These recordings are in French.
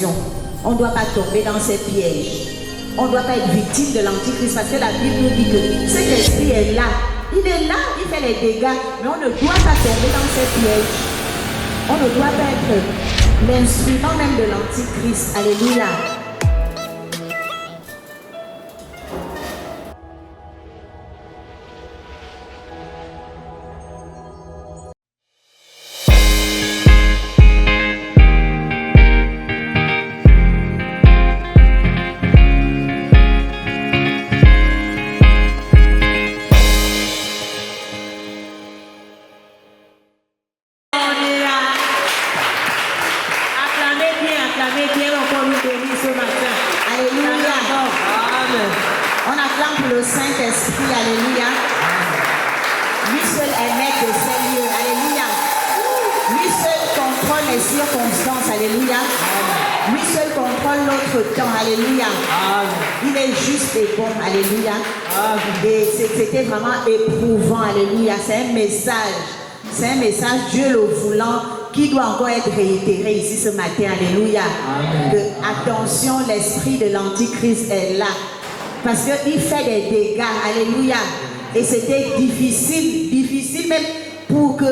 attention. On ne doit pas tomber dans ces pièges. On ne doit pas être victime de l'antichrist parce que la Bible nous dit que cet esprit est là. Il est là, il fait les dégâts, mais on ne doit pas tomber dans ces pièges. On ne doit pas être l'instrument même de l'antichrist. Alléluia. C'était vraiment éprouvant, alléluia. C'est un message, Dieu le voulant, qui doit encore être réitéré ici ce matin, alléluia. Attention, l'esprit de l'antichrist est là, parce qu'il fait des dégâts, alléluia. Et c'était difficile même pour que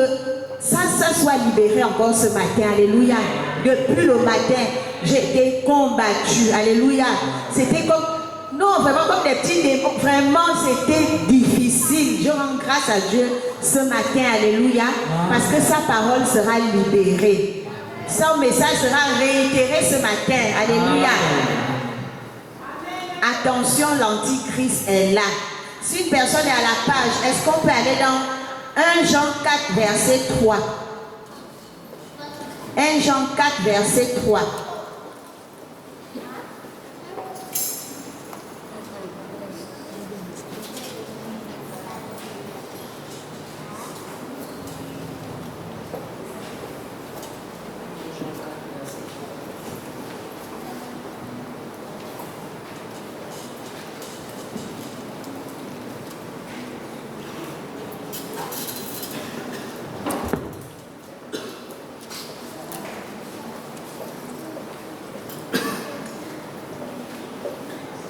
ça soit libéré encore ce matin, alléluia. Depuis le matin, j'ai été combattu, alléluia. C'était comme... Non, vraiment comme des petits démons. Vraiment, c'était difficile. Je rends grâce à Dieu ce matin, alléluia, parce que sa parole sera libérée. Son message sera réitéré ce matin, alléluia. Attention, l'antichrist est là. Si une personne est à la page, est-ce qu'on peut aller dans 1 Jean 4, verset 3? 1 Jean 4, verset 3.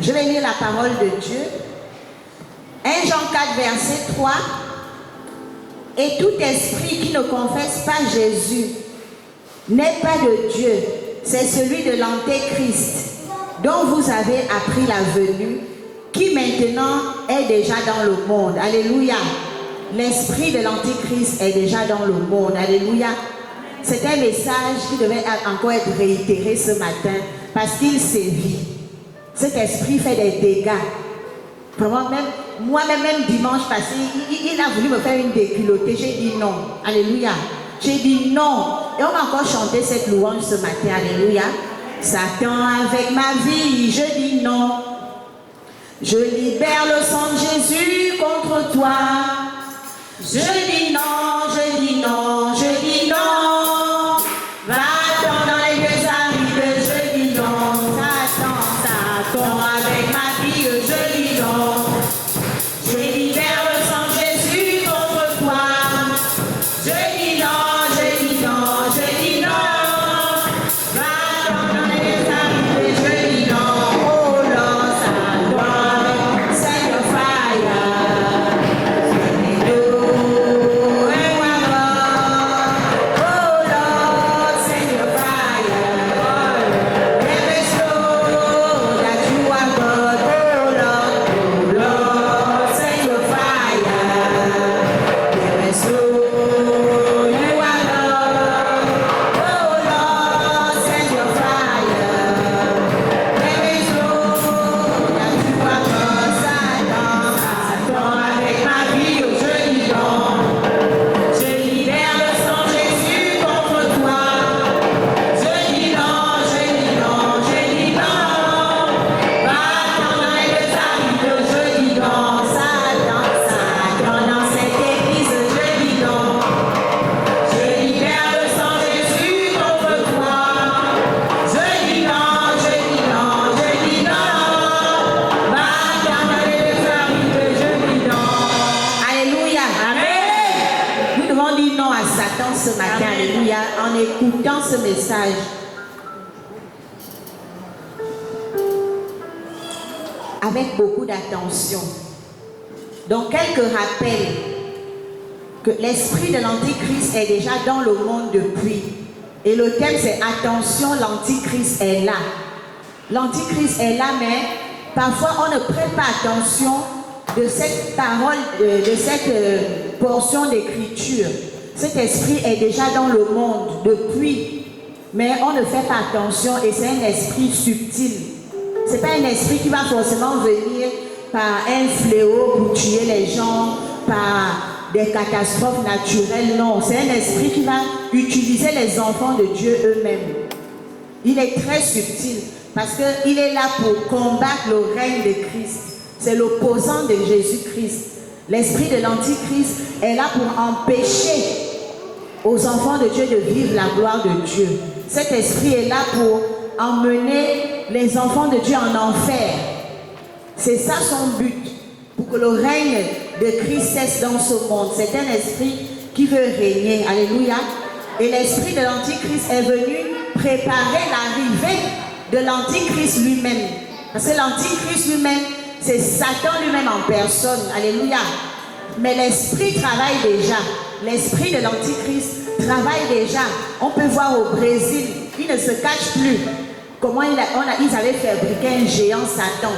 Je vais lire la parole de Dieu. 1 Jean 4, verset 3. Et tout esprit qui ne confesse pas Jésus n'est pas de Dieu. C'est celui de l'antéchrist, dont vous avez appris la venue, qui maintenant est déjà dans le monde. Alléluia. L'esprit de l'antéchrist est déjà dans le monde. Alléluia. C'est un message qui devait encore être réitéré ce matin, parce qu'il sévit. Cet esprit fait des dégâts. Vraiment, moi-même dimanche passé, il a voulu me faire une déculottée. J'ai dit non. Alléluia. J'ai dit non. Et on a encore chanté cette louange ce matin. Alléluia. Satan avec ma vie, je dis non. Je libère le sang de Jésus contre toi. Je dis non, je dis non, je dis non. Va-t'en dans les lieux arides, je dis non. Satan avec ma vie, je dis non. Je libère le sang de Jésus contre toi. Je dis non, je dis non, je dis non. Va-t'en dans les lieux arides, je dis non. Oh non, Satan, send your fire. Ce matin, alléluia, en écoutant ce message. avec beaucoup d'attention. Donc, quelques rappels que l'esprit de l'Antichrist est déjà dans le monde depuis. Et le thème c'est attention, l'Antichrist est là. L'Antichrist est là, mais parfois on ne prête pas attention de cette parole, de cette portion d'écriture. Cet esprit est déjà dans le monde depuis, mais on ne fait pas attention et c'est un esprit subtil. Ce n'est pas un esprit qui va forcément venir par un fléau pour tuer les gens, par des catastrophes naturelles. Non, c'est un esprit qui va utiliser les enfants de Dieu eux-mêmes. Il est très subtil parce qu'il est là pour combattre le règne de Christ. C'est l'opposant de Jésus-Christ. L'esprit de l'Antichrist est là pour empêcher aux enfants de Dieu de vivre la gloire de Dieu. Cet esprit est là pour emmener les enfants de Dieu en enfer. C'est ça son but, pour que le règne de Christ cesse dans ce monde. C'est un esprit qui veut régner. Alléluia. Et l'esprit de l'Antichrist est venu préparer l'arrivée de l'Antichrist lui-même. Parce que l'Antichrist lui-même, c'est Satan lui-même en personne. Alléluia. Mais l'esprit travaille déjà. L'esprit de l'Antichrist travaille déjà. On peut voir au Brésil, il ne se cache plus. Comment ils avaient fabriqué un géant Satan.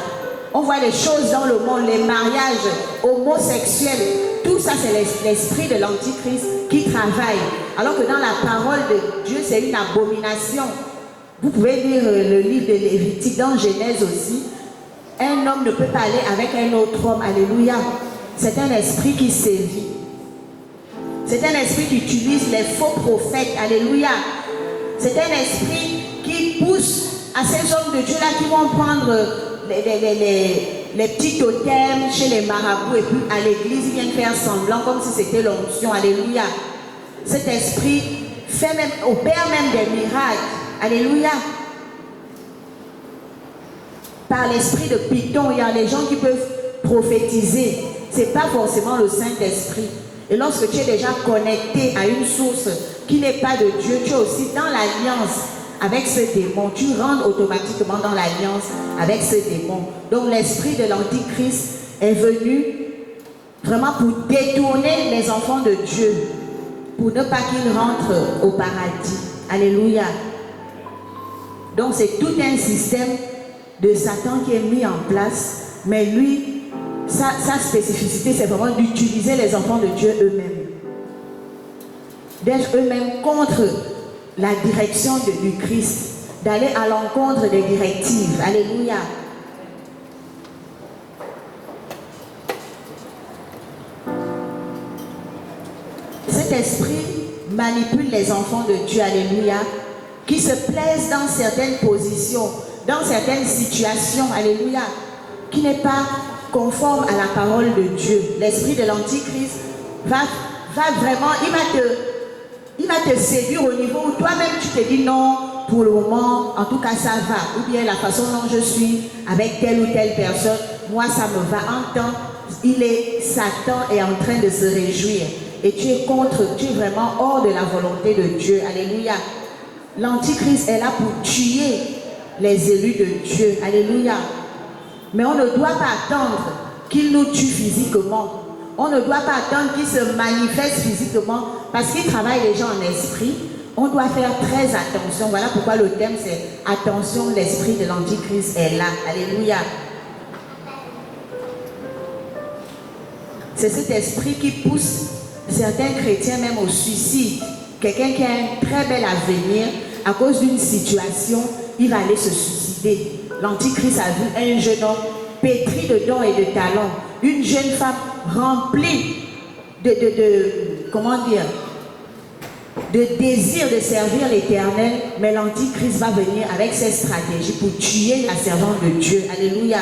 On voit les choses dans le monde, les mariages homosexuels. Tout ça, c'est l'esprit de l'Antichrist qui travaille. Alors que dans la parole de Dieu, c'est une abomination. Vous pouvez lire le livre de Lévitique, dans Genèse aussi. Un homme ne peut pas aller avec un autre homme. Alléluia. C'est un esprit qui sévit. C'est un esprit qui utilise les faux prophètes. Alléluia. C'est un esprit qui pousse à ces hommes de Dieu-là qui vont prendre les petits totems chez les marabouts et puis à l'église, ils viennent faire semblant comme si c'était l'onction. Alléluia. Cet esprit opère même des miracles. Alléluia. Par l'esprit de Python, il y a les gens qui peuvent prophétiser. Ce n'est pas forcément le Saint-Esprit. Et lorsque tu es déjà connecté à une source qui n'est pas de Dieu, tu es aussi dans l'alliance avec ce démon. Tu rentres automatiquement dans l'alliance avec ce démon. Donc l'esprit de l'Antichrist est venu vraiment pour détourner les enfants de Dieu, pour ne pas qu'ils rentrent au paradis. Alléluia. Donc c'est tout un système de Satan qui est mis en place, mais lui, sa spécificité, c'est vraiment d'utiliser les enfants de Dieu eux-mêmes. D'être eux-mêmes contre la direction du Christ, d'aller à l'encontre des directives. Alléluia. Cet esprit manipule les enfants de Dieu. Alléluia. Qui se plaisent dans certaines positions, dans certaines situations. Alléluia. Qui n'est pas conforme à la parole de Dieu. L'esprit de l'Antichrist va vraiment, il va te séduire au niveau où toi-même tu te dis non, pour le moment, en tout cas ça va. Ou bien la façon dont je suis avec telle ou telle personne, moi ça me va. En temps, Satan est en train de se réjouir. Et tu es vraiment hors de la volonté de Dieu. Alléluia. L'Antichrist est là pour tuer les élus de Dieu. Alléluia. Mais on ne doit pas attendre qu'il nous tue physiquement. On ne doit pas attendre qu'il se manifeste physiquement parce qu'il travaille déjà en esprit. On doit faire très attention. Voilà pourquoi le thème c'est attention, l'esprit de l'Antichrist est là. Alléluia. C'est cet esprit qui pousse certains chrétiens même au suicide. Quelqu'un qui a un très bel avenir, à cause d'une situation, il va aller se suicider. L'Antichrist a vu un jeune homme pétri de dons et de talents, une jeune femme remplie de désir de servir l'Éternel, mais l'Antichrist va venir avec ses stratégies pour tuer la servante de Dieu. Alléluia.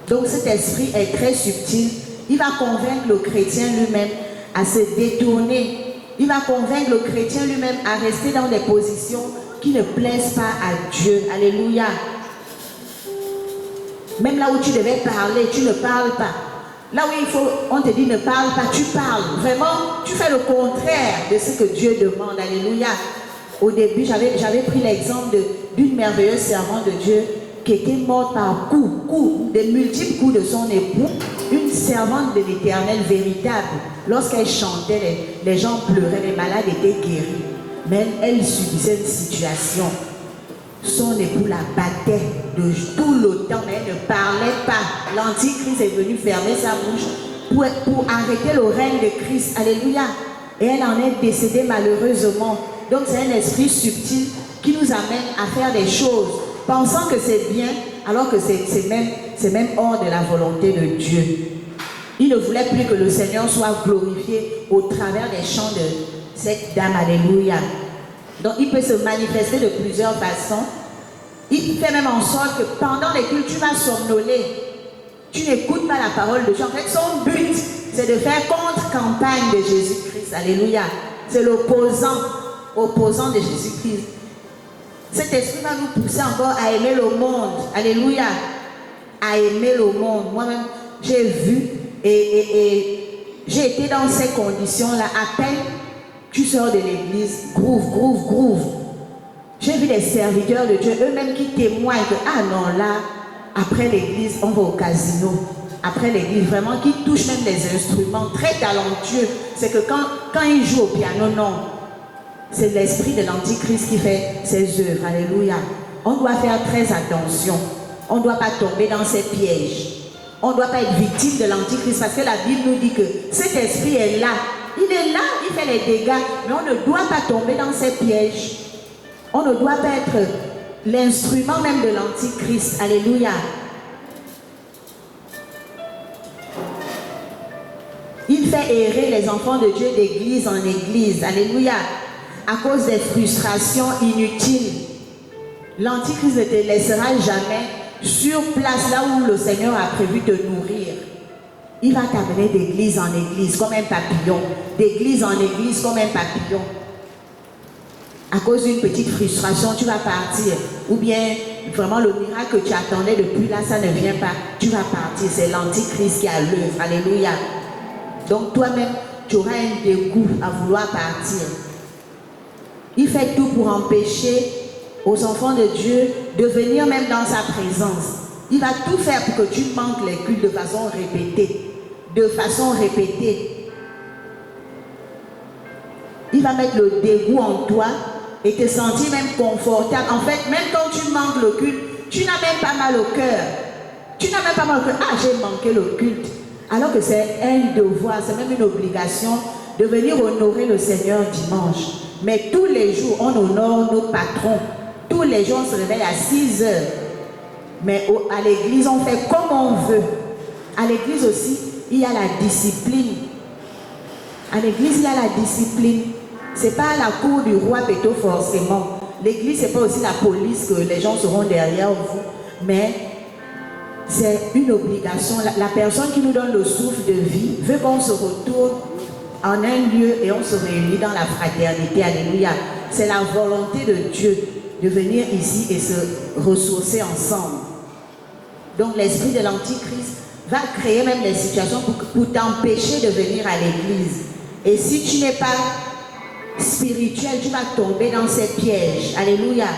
Donc cet esprit est très subtil. Il va convaincre le chrétien lui-même à se détourner. Il va convaincre le chrétien lui-même à rester dans des positions qui ne plaisent pas à Dieu. Alléluia. Même là où tu devais parler, tu ne parles pas. Là où on te dit ne parle pas, tu parles. Vraiment, tu fais le contraire de ce que Dieu demande. Alléluia. Au début, j'avais pris l'exemple d'une merveilleuse servante de Dieu qui était morte par coups, des multiples coups de son époux, une servante de l'Éternel véritable. Lorsqu'elle chantait, les gens pleuraient, les malades étaient guéris. Mais elle subissait une situation. Son époux la battait de tout le temps, mais elle ne parlait pas. L'Antichrist est venu fermer sa bouche pour arrêter le règne de Christ. Alléluia. Et elle en est décédée malheureusement. Donc c'est un esprit subtil qui nous amène à faire des choses, pensant que c'est bien, alors que c'est même hors de la volonté de Dieu. Il ne voulait plus que le Seigneur soit glorifié au travers des chants de cette dame. Alléluia. Donc il peut se manifester de plusieurs façons. Il fait même en sorte que pendant les cultes, tu vas somnoler. Tu n'écoutes pas la parole de Dieu. En fait, son but, c'est de faire contre-campagne de Jésus-Christ. Alléluia. C'est opposant de Jésus-Christ. Cet esprit va nous pousser encore à aimer le monde. Alléluia. À aimer le monde. Moi-même, j'ai vu et j'ai été dans ces conditions-là. À peine tu sors de l'église, groove. J'ai vu des serviteurs de Dieu, eux-mêmes qui témoignent que, ah non, là, après l'église, on va au casino. Après l'église, vraiment, qui touchent même des instruments très talentueux. C'est que quand ils jouent au piano, non. C'est l'esprit de l'Antichrist qui fait ses œuvres. Alléluia. On doit faire très attention. On ne doit pas tomber dans ces pièges. On ne doit pas être victime de l'Antichrist parce que la Bible nous dit que cet esprit est là. Il est là, il fait les dégâts, mais on ne doit pas tomber dans ces pièges. On ne doit pas être l'instrument même de l'Antichrist. Alléluia. Il fait errer les enfants de Dieu d'église en église. Alléluia. À cause des frustrations inutiles. L'Antichrist ne te laissera jamais sur place là où le Seigneur a prévu de nourrir. Il va t'amener d'église en église comme un papillon. D'église en église comme un papillon. À cause d'une petite frustration, tu vas partir. Ou bien, vraiment, le miracle que tu attendais depuis là, ça ne vient pas. Tu vas partir. C'est l'Antichrist qui a l'œuvre. Alléluia. Donc, toi-même, tu auras un dégoût à vouloir partir. Il fait tout pour empêcher aux enfants de Dieu de venir même dans sa présence. Il va tout faire pour que tu manques les cultes de façon répétée. De façon répétée. Il va mettre le dégoût en toi et te sentir même confortable. En fait, même quand tu manques le culte, tu n'as même pas mal au cœur. Tu n'as même pas mal au cœur. Ah, j'ai manqué le culte. Alors que c'est un devoir, c'est même une obligation de venir honorer le Seigneur dimanche. Mais tous les jours, on honore nos patrons. Tous les jours, on se réveille à 6 heures. Mais à l'église, on fait comme on veut. À l'église aussi, il y a la discipline. À l'église, il y a la discipline. Ce n'est pas la cour du roi plutôt forcément. L'église, ce n'est pas aussi la police que les gens seront derrière vous. Mais c'est une obligation. La personne qui nous donne le souffle de vie veut qu'on se retourne en un lieu et on se réunit dans la fraternité. Alléluia. C'est la volonté de Dieu de venir ici et se ressourcer ensemble. Donc l'esprit de l'Antichrist va créer même des situations pour t'empêcher de venir à l'église. Et si tu n'es pas spirituel, tu vas tomber dans ces pièges. Alléluia.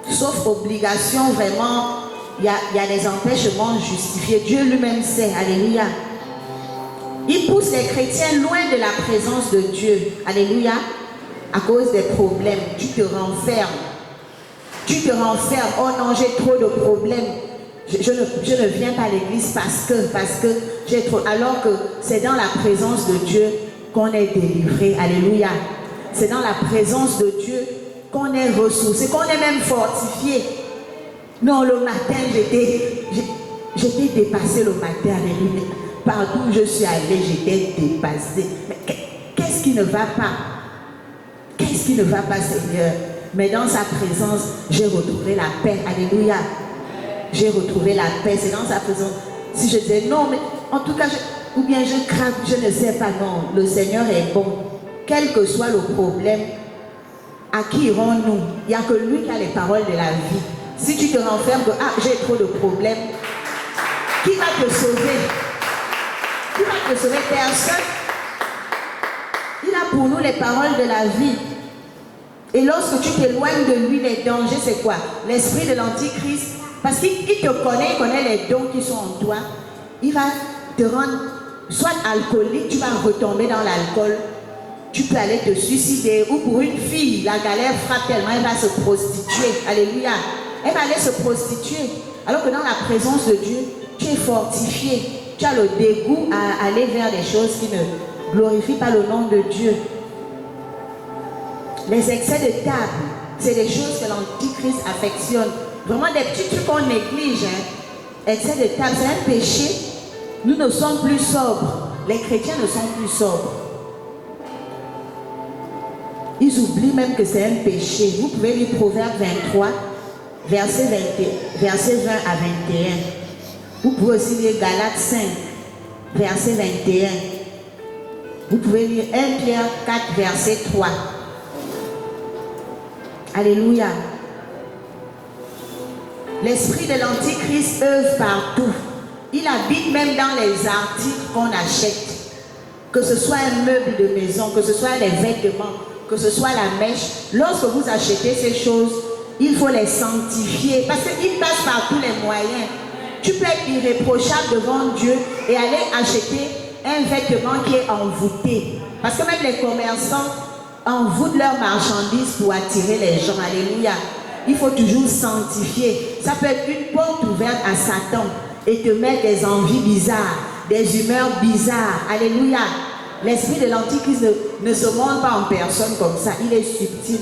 Sauf obligation, vraiment, il y a des empêchements justifiés. Dieu lui-même sait. Alléluia. Il pousse les chrétiens loin de la présence de Dieu. Alléluia. À cause des problèmes, tu te renfermes. Tu te renfermes. Oh non, j'ai trop de problèmes. Je ne viens pas à l'église parce que j'ai trop. Alors que c'est dans la présence de Dieu qu'on est délivré. Alléluia. C'est dans la présence de Dieu qu'on est ressourcé, qu'on est même fortifié. Non, le matin, j'étais dépassé le matin. Alléluia. Partout où je suis allée, j'étais dépassé. Mais qu'est-ce qui ne va pas? Qu'est-ce qui ne va pas, Seigneur? Mais dans sa présence, j'ai retrouvé la paix. Alléluia. J'ai retrouvé la paix. C'est dans sa présence. Si je disais non, mais en tout cas, ou bien je craque, je ne sais pas. Non, le Seigneur est bon. Quel que soit le problème, à qui irons-nous? Il n'y a que lui qui a les paroles de la vie. Si tu te renfermes que j'ai trop de problèmes, qui va te sauver? Qui va te sauver? Personne. Il a pour nous les paroles de la vie. Et lorsque tu t'éloignes de lui, les dangers, c'est quoi? L'esprit de l'antichrist, parce qu'il te connaît, il connaît les dons qui sont en toi. Il va te rendre soit alcoolique, tu vas retomber dans l'alcool. Tu peux aller te suicider. Ou pour une fille, la galère frappe tellement, elle va se prostituer. Alléluia. Elle va aller se prostituer. Alors que dans la présence de Dieu, tu es fortifié. Tu as le dégoût à aller vers des choses qui ne glorifient pas le nom de Dieu. Les excès de table, c'est des choses que l'antichrist affectionne. Vraiment des petits trucs qu'on néglige. Excès de table, c'est un péché. Nous ne sommes plus sobres. Les chrétiens ne sont plus sobres. Ils oublient même que c'est un péché. Vous pouvez lire Proverbe 23, verset 20 à 21. Vous pouvez aussi lire Galates 5, verset 21. Vous pouvez lire 1 Pierre 4, verset 3. Alléluia. L'esprit de l'antichrist œuvre partout. Il habite même dans les articles qu'on achète. Que ce soit un meuble de maison, que ce soit les vêtements, que ce soit la mèche. Lorsque vous achetez ces choses, il faut les sanctifier. Parce qu'il passe par tous les moyens. Tu peux être irréprochable devant Dieu et aller acheter un vêtement qui est envoûté. Parce que même les commerçants envoûtent leurs marchandises pour attirer les gens. Alléluia. Il faut toujours sanctifier. Ça peut être une porte ouverte à Satan et te mettre des envies bizarres, des humeurs bizarres. Alléluia. L'esprit de l'antichrist ne se montre pas en personne comme ça. Il est subtil.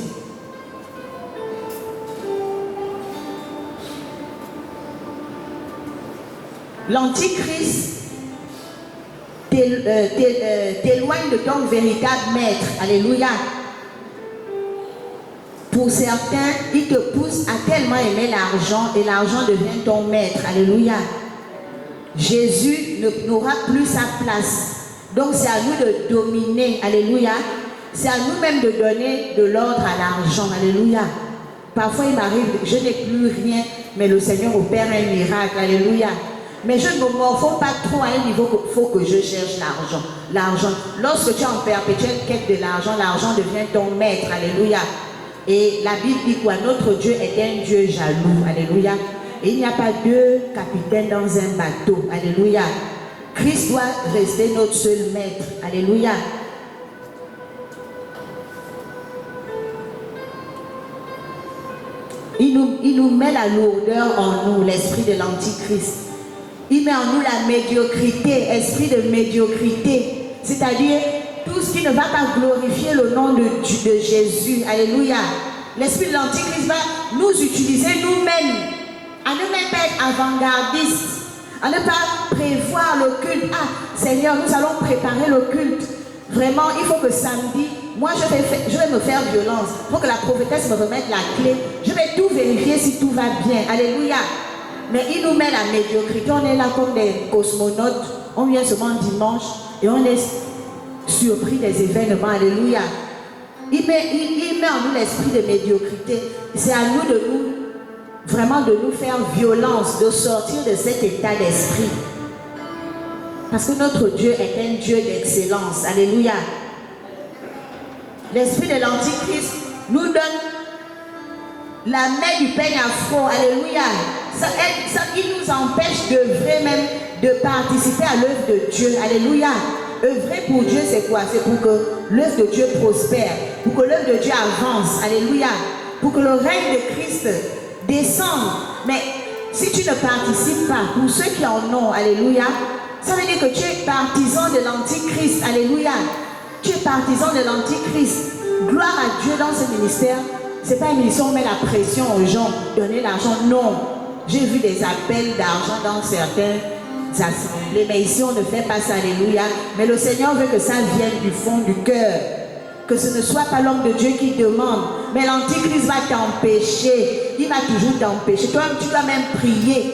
L'antichrist t'éloigne de ton véritable maître. Alléluia. Pour certains, il te pousse à tellement aimer l'argent et l'argent devient ton maître. Alléluia. Jésus n'aura plus sa place. Donc c'est à nous de dominer. Alléluia. C'est à nous-mêmes de donner de l'ordre à l'argent. Alléluia. Parfois il m'arrive, je n'ai plus rien, mais le Seigneur opère un miracle. Alléluia. Mais je ne me morfonds pas trop à un niveau qu'il faut que je cherche l'argent. L'argent. Lorsque tu es en perpétuelle quête de l'argent, l'argent devient ton maître. Alléluia. Et la Bible dit quoi? Notre Dieu est un Dieu jaloux. Alléluia. Et il n'y a pas deux capitaines dans un bateau. Alléluia. Christ doit rester notre seul maître. Alléluia. Il nous met la lourdeur en nous, l'esprit de l'antichrist. Il met en nous la médiocrité, esprit de médiocrité. C'est-à-dire tout ce qui ne va pas glorifier le nom de Jésus. Alléluia. L'esprit de l'antichrist va nous utiliser nous-mêmes à ne même pas être avant-gardistes, à ne pas prévoir le culte. Ah, Seigneur, nous allons préparer le culte. Vraiment, il faut que samedi, moi je vais me faire violence. Il faut que la prophétesse me remette la clé. Je vais tout vérifier si tout va bien. Alléluia. Mais il nous met la médiocrité. On est là comme des cosmonautes. On vient seulement dimanche et on est surpris des événements. Alléluia. Il met en nous l'esprit de médiocrité. C'est à nous de nous faire violence, de sortir de cet état d'esprit. Parce que notre Dieu est un Dieu d'excellence. Alléluia. L'esprit de l'antichrist nous donne la main du peigne afro. Alléluia. Il nous empêche d'œuvrer même, de participer à l'œuvre de Dieu. Alléluia. Œuvrer pour Dieu, c'est quoi? C'est pour que l'œuvre de Dieu prospère, pour que l'œuvre de Dieu avance. Alléluia. Pour que le règne de Christ descende. Mais si tu ne participes pas, pour ceux qui en ont, alléluia, ça veut dire que tu es partisan de l'antichrist. Alléluia. Tu es partisan de l'antichrist. Gloire à Dieu dans ce ministère. Ce n'est pas un ministère où on met la pression aux gens, donner l'argent. Non. J'ai vu des appels d'argent dans certaines assemblées. Mais ici, on ne fait pas ça. Alléluia. Mais le Seigneur veut que ça vienne du fond du cœur. Que ce ne soit pas l'homme de Dieu qui demande. Mais l'antichrist va t'empêcher. Il va toujours t'empêcher. Toi-même, tu dois même prier.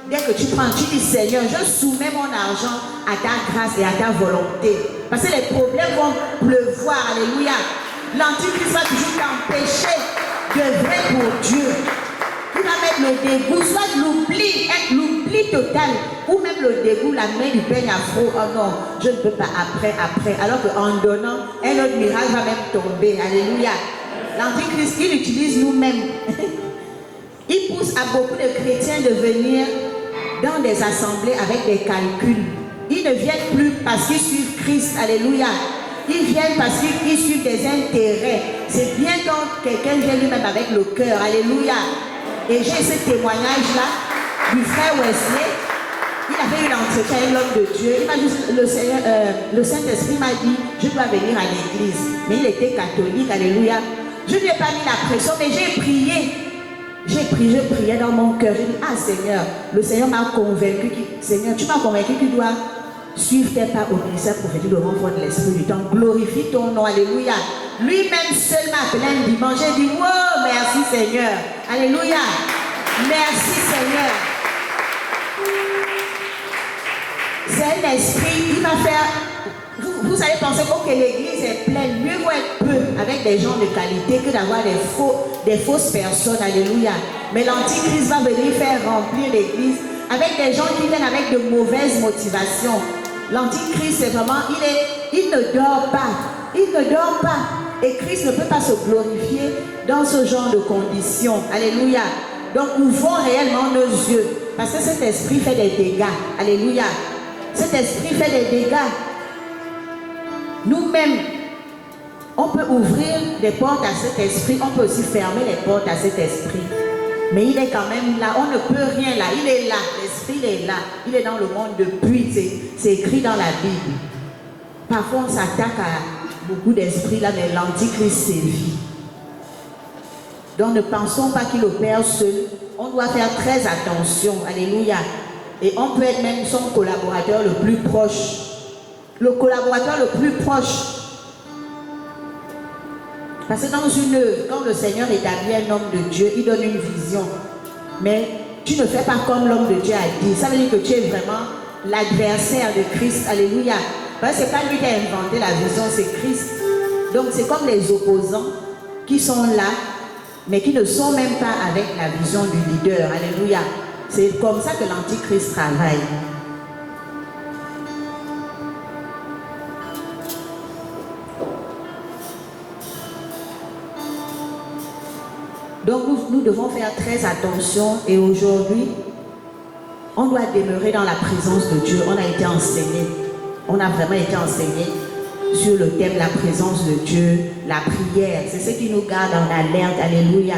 Dès que tu prends, tu dis Seigneur, je soumets mon argent à ta grâce et à ta volonté. Parce que les problèmes vont pleuvoir. Alléluia. L'antichrist va toujours t'empêcher d'œuvrer pour Dieu. Il va mettre le dégoût, soit l'oubli total, ou même le dégoût, la main du peigne afro. Oh non, je ne peux pas après. Alors qu'en donnant, un autre miracle va même tomber. Alléluia. l'Antichrist, il utilise nous-mêmes. Il pousse à beaucoup de chrétiens de venir dans des assemblées avec des calculs. Ils ne viennent plus parce qu'ils suivent Christ. Alléluia. Ils viennent parce qu'ils suivent des intérêts. C'est bien quand quelqu'un vient lui-même avec le cœur. Alléluia. Et j'ai ce témoignage-là du frère Wesley. Il avait eu l'entretien avec l'homme de Dieu. Il m'a dit, le Saint-Esprit m'a dit, je dois venir à l'église. Mais il était catholique. Alléluia. Je ne lui ai pas mis la pression, mais j'ai prié. Je priais dans mon cœur. J'ai dit, ah Seigneur, le Seigneur m'a convaincu. Seigneur, tu m'as convaincu qu'il doit suivre tes pas au ministère prophétique de renfort de l'Esprit du temps. Glorifie ton nom. Alléluia. Lui-même seul m'a appelé un dimanche. J'ai dit, wow, merci Seigneur. Alléluia. Merci Seigneur. C'est un esprit, il va faire. Vous allez penser que l'église est pleine. Mieux vaut être peu avec des gens de qualité que d'avoir des fausses personnes. Alléluia. Mais l'Antichrist va venir faire remplir l'église avec des gens qui viennent avec de mauvaises motivations. L'Antichrist, c'est vraiment, il ne dort pas. Il ne dort pas. Et Christ ne peut pas se glorifier dans ce genre de conditions. Alléluia. Donc, ouvrons réellement nos yeux. Parce que cet esprit fait des dégâts. Alléluia. Cet esprit fait des dégâts. Nous-mêmes, on peut ouvrir des portes à cet esprit. On peut aussi fermer les portes à cet esprit. Mais il est quand même là. On ne peut rien là. Il est là. L'esprit est là. Il est dans le monde depuis. C'est écrit dans la Bible. Parfois, on s'attaque à beaucoup d'esprits là, mais l'Antichrist sévit. Donc, ne pensons pas qu'il opère seul. On doit faire très attention. Alléluia. Et on peut être même son collaborateur le plus proche. Le collaborateur le plus proche. Parce que dans une œuvre, quand le Seigneur établit un homme de Dieu, il donne une vision. Mais tu ne fais pas comme l'homme de Dieu a dit. Ça veut dire que tu es vraiment l'adversaire de Christ. Alléluia. Parce que ce n'est pas lui qui a inventé la vision, c'est Christ. Donc c'est comme les opposants qui sont là, mais qui ne sont même pas avec la vision du leader. Alléluia. C'est comme ça que l'Antichrist travaille. Donc nous devons faire très attention et aujourd'hui, on doit demeurer dans la présence de Dieu. On a été enseigné, on a vraiment été enseigné sur le thème la présence de Dieu, la prière. C'est ce qui nous garde en alerte. Alléluia.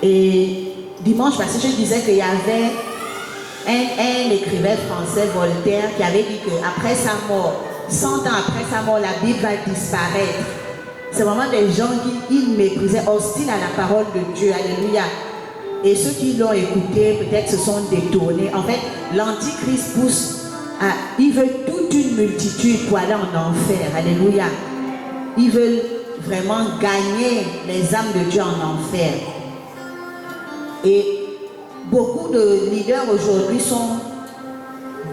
Et dimanche passé, je disais qu'il y avait un écrivain français, Voltaire, qui avait dit qu'après sa mort, 100 ans après sa mort, la Bible va disparaître. C'est vraiment des gens qui méprisaient, hostiles à la parole de Dieu. Alléluia. Et ceux qui l'ont écouté, peut-être se sont détournés. En fait, l'Antichrist pousse à... Il veut toute une multitude pour aller en enfer. Alléluia. Ils veulent vraiment gagner les âmes de Dieu en enfer. Et beaucoup de leaders aujourd'hui sont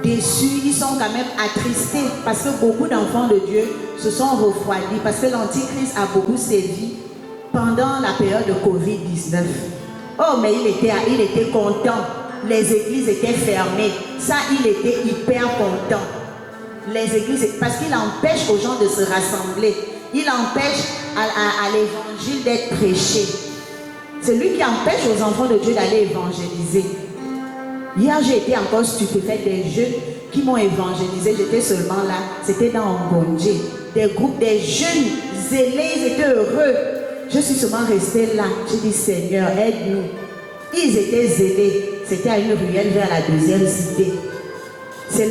déçus, ils sont quand même attristés parce que beaucoup d'enfants de Dieu se sont refroidis parce que l'Antichrist a beaucoup sévi pendant la période de Covid-19. Oh, mais il était content. Les églises étaient fermées. Ça, il était hyper content. Les églises, parce qu'il empêche aux gens de se rassembler. Il empêche à l'évangile d'être prêché. C'est lui qui empêche aux enfants de Dieu d'aller évangéliser. Hier, j'ai été encore stupéfaite des jeunes qui m'ont évangélisé. J'étais seulement là. C'était dans Ngondje. Des groupes, des jeunes zélés, ils étaient heureux. Je suis seulement restée là. J'ai dit, Seigneur, aide-nous. Ils étaient zélés. C'était à une ruelle vers la deuxième cité. C'est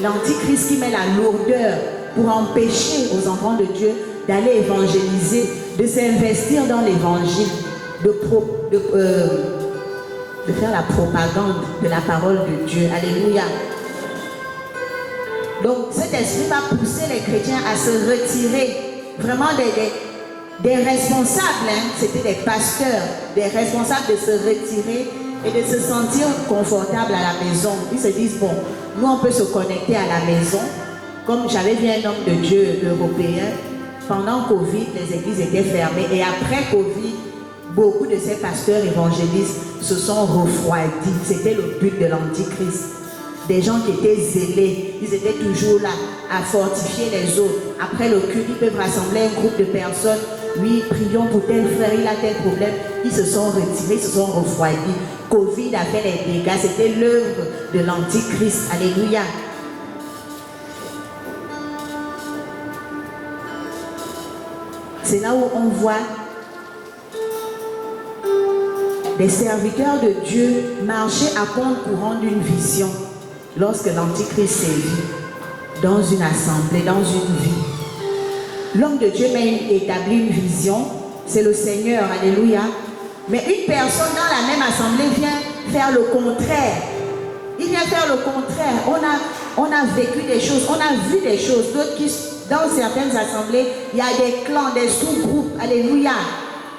l'Antichrist qui met la lourdeur pour empêcher aux enfants de Dieu d'aller évangéliser, de s'investir dans l'évangile, de faire la propagande de la parole de Dieu. Alléluia. Donc cet esprit va pousser les chrétiens à se retirer. Vraiment des responsables, hein, c'était des pasteurs, des responsables de se retirer et de se sentir confortables à la maison. Ils se disent, bon, nous on peut se connecter à la maison. Comme j'avais vu un homme de Dieu européen, pendant Covid, les églises étaient fermées et après Covid, beaucoup de ces pasteurs évangélistes se sont refroidis. C'était le but de l'Antichrist. des gens qui étaient zélés. Ils étaient toujours là à fortifier les autres. Après le culte, ils peuvent rassembler un groupe de personnes. Oui, prions pour tel frère, il a tel problème. Ils se sont retirés, ils se sont refroidis. Covid a fait les dégâts. C'était l'œuvre de l'Antichrist. Alléluia. C'est là où on voit des serviteurs de Dieu marcher à contre-courant d'une vision lorsque l'Antichrist sévit dans une assemblée, dans une vie. L'homme de Dieu établit une vision, c'est le Seigneur, alléluia. Mais une personne dans la même assemblée vient faire le contraire. Il vient faire le contraire. On a vécu des choses, on a vu des choses. D'autres qui, dans certaines assemblées, il y a des clans, des sous-groupes, alléluia.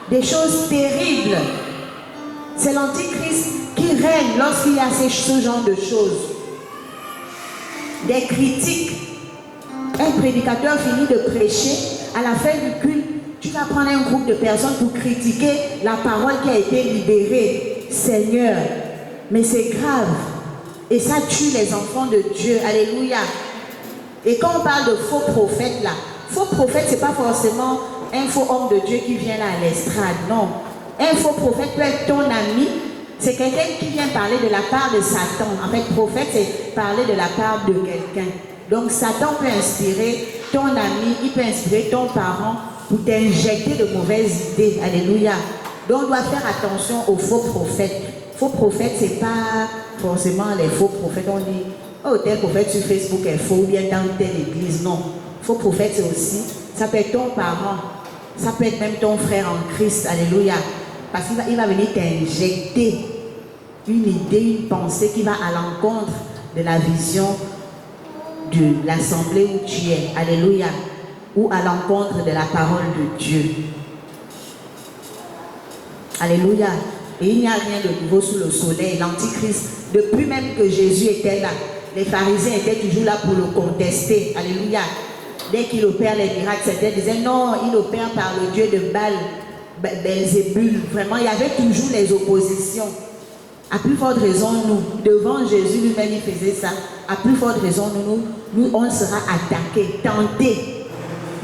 Des choses terribles. C'est l'Antichrist qui règne lorsqu'il y a ce genre de choses. Des critiques. Un prédicateur finit de prêcher, à la fin du culte, tu vas prendre un groupe de personnes pour critiquer la parole qui a été libérée. Seigneur, mais c'est grave. Et ça tue les enfants de Dieu. Alléluia. Et quand on parle de faux prophètes là, faux prophète, c'est pas forcément un faux homme de Dieu qui vient là à l'estrade. Non. Un faux prophète peut être ton ami. C'est quelqu'un qui vient parler de la part de Satan. En fait, prophète, c'est parler de la part de quelqu'un. Donc, Satan peut inspirer ton ami, il peut inspirer ton parent pour t'injecter de mauvaises idées. Alléluia. Donc, on doit faire attention aux faux prophètes. Faux prophètes, c'est pas forcément les faux prophètes. On dit, oh, tel prophète sur Facebook est faux, ou bien dans telle église. Non. Faux prophète, c'est aussi, ça peut être ton parent, ça peut être même ton frère en Christ. Alléluia. Parce qu'il va venir t'injecter une idée, une pensée qui va à l'encontre de la vision de l'assemblée où tu es. Alléluia. Ou à l'encontre de la parole de Dieu. Alléluia. Et il n'y a rien de nouveau sous le soleil. L'Antichrist, depuis même que Jésus était là, les pharisiens étaient toujours là pour le contester. Alléluia. Dès qu'il opère les miracles, certains disaient non, il opère par le Dieu de Baal, Belzébul. Vraiment, il y avait toujours les oppositions. À plus forte raison, nous, devant Jésus lui-même, il faisait ça. À plus forte raison, nous, on sera attaqués, tentés,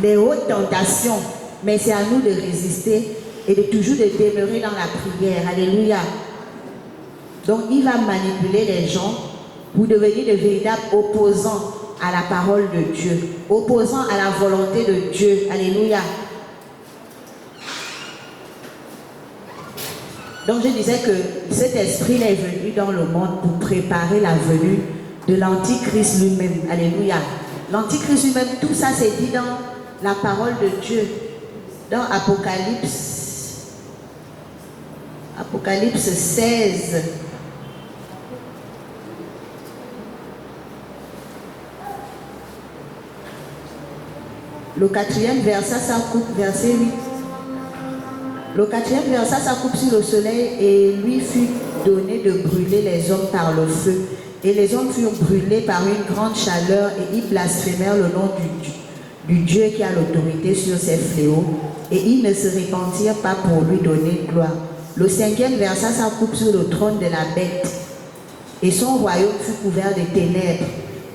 des hautes tentations. Mais c'est à nous de résister et de toujours de demeurer dans la prière. Alléluia. Donc, il va manipuler les gens pour devenir de véritables opposants à la parole de Dieu, opposants à la volonté de Dieu. Alléluia. Donc je disais que cet esprit est venu dans le monde pour préparer la venue de l'Antichrist lui-même. Alléluia. L'Antichrist lui-même, tout ça c'est dit dans la parole de Dieu. Dans Apocalypse 16. Le 4e verset, ça coupe, verset 8. Le 4e verset, ça coupe sur le soleil et lui fut donné de brûler les hommes par le feu. Et les hommes furent brûlés par une grande chaleur et ils blasphémèrent le nom du Dieu qui a l'autorité sur ces fléaux. Et ils ne se repentirent pas pour lui donner gloire. Le 5e verset, ça coupe sur le trône de la bête. Et son royaume fut couvert de ténèbres.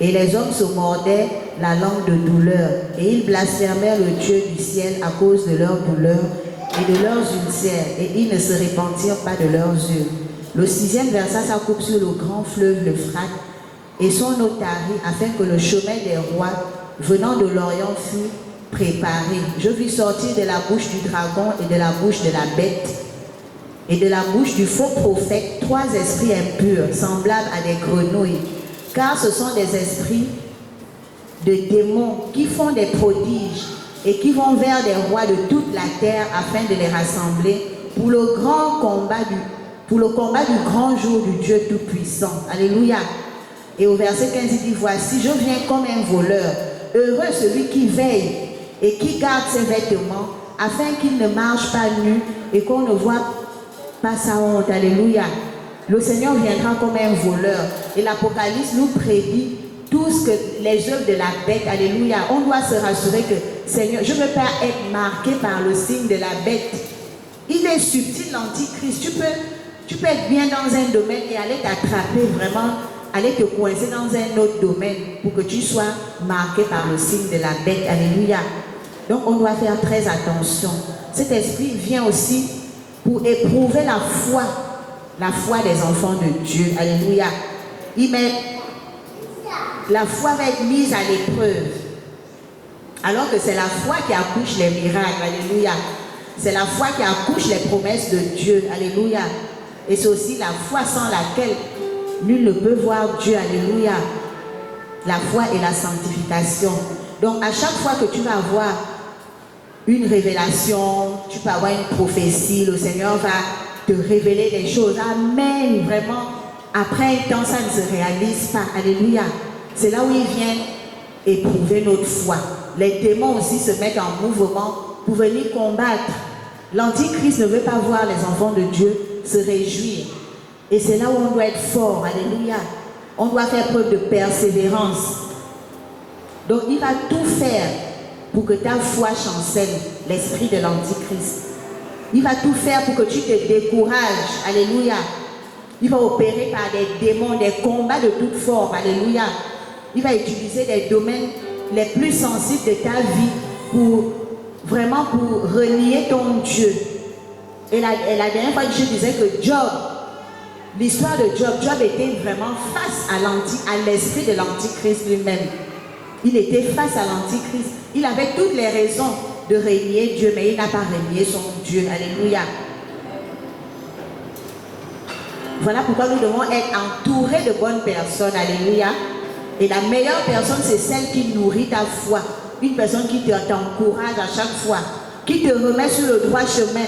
Et les hommes se mordaient la langue de douleur. Et ils blasphémèrent le Dieu du ciel à cause de leur douleur et de leurs ulcères, et ils ne se repentirent pas de leurs yeux. Le 6e verset, ça coupe sur le grand fleuve l'Euphrate, et son eau tarit, afin que le chemin des rois venant de l'Orient fût préparé. Je vis sortir de la bouche du dragon et de la bouche de la bête, et de la bouche du faux prophète, 3 esprits impurs, semblables à des grenouilles, car ce sont des esprits de démons qui font des prodiges, et qui vont vers des rois de toute la terre afin de les rassembler pour le combat du grand jour du Dieu Tout-Puissant. Alléluia. Et au verset 15, il dit, voici, je viens comme un voleur. Heureux celui qui veille et qui garde ses vêtements, afin qu'il ne marche pas nu et qu'on ne voit pas sa honte. Alléluia. Le Seigneur viendra comme un voleur. Et l'Apocalypse nous prédit tout ce que les œuvres de la bête. Alléluia. On doit se rassurer que, Seigneur, je ne veux pas être marqué par le signe de la bête. Il est subtil, l'Antichrist. Tu peux être bien dans un domaine et aller t'attraper vraiment aller te coincer dans un autre domaine pour que tu sois marqué par le signe de la bête. Alléluia. Donc on doit faire très attention. Cet esprit vient aussi pour éprouver la foi des enfants de Dieu. Alléluia. La foi va être mise à l'épreuve. Alors que c'est la foi qui accouche les miracles. Alléluia. C'est la foi qui accouche les promesses de Dieu. Alléluia. Et c'est aussi la foi sans laquelle nul ne peut voir Dieu. Alléluia. La foi et la sanctification. Donc à chaque fois que tu vas avoir une révélation, tu peux avoir une prophétie, le Seigneur va te révéler des choses. Amen. Vraiment, après un temps, ça ne se réalise pas. Alléluia. C'est là où il vient éprouver notre foi. Les démons aussi se mettent en mouvement pour venir combattre. L'Antichrist ne veut pas voir les enfants de Dieu se réjouir. Et c'est là où on doit être fort. Alléluia. On doit faire preuve de persévérance. Donc il va tout faire pour que ta foi chancelle l'esprit de l'Antichrist. Il va tout faire pour que tu te décourages. Alléluia. Il va opérer par des démons, des combats de toute forme. Alléluia. Il va utiliser les domaines les plus sensibles de ta vie pour renier ton Dieu. Et la dernière fois, je disais que Job, l'histoire de Job était vraiment face à l'esprit de l'Antichrist lui-même. Il était face à l'Antichrist. Il avait toutes les raisons de régner Dieu, mais il n'a pas régné son Dieu. Alléluia. Voilà pourquoi nous devons être entourés de bonnes personnes. Alléluia. Et la meilleure personne, c'est celle qui nourrit ta foi. Une personne qui t'encourage à chaque fois, qui te remet sur le droit chemin.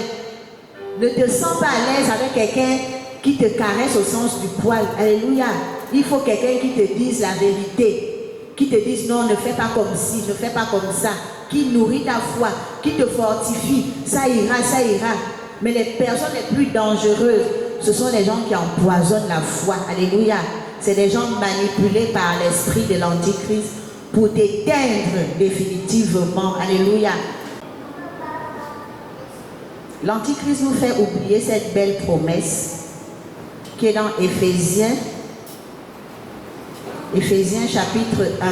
Ne te sens pas à l'aise avec quelqu'un qui te caresse au sens du poil. Alléluia. Il faut quelqu'un qui te dise la vérité. Qui te dise non, ne fais pas comme ci, ne fais pas comme ça. Qui nourrit ta foi, qui te fortifie. Ça ira, ça ira. Mais les personnes les plus dangereuses, ce sont les gens qui empoisonnent la foi. Alléluia. C'est des gens manipulés par l'esprit de l'Antichrist pour t'éteindre définitivement. Alléluia. L'Antichrist nous fait oublier cette belle promesse qui est dans Éphésiens chapitre 1.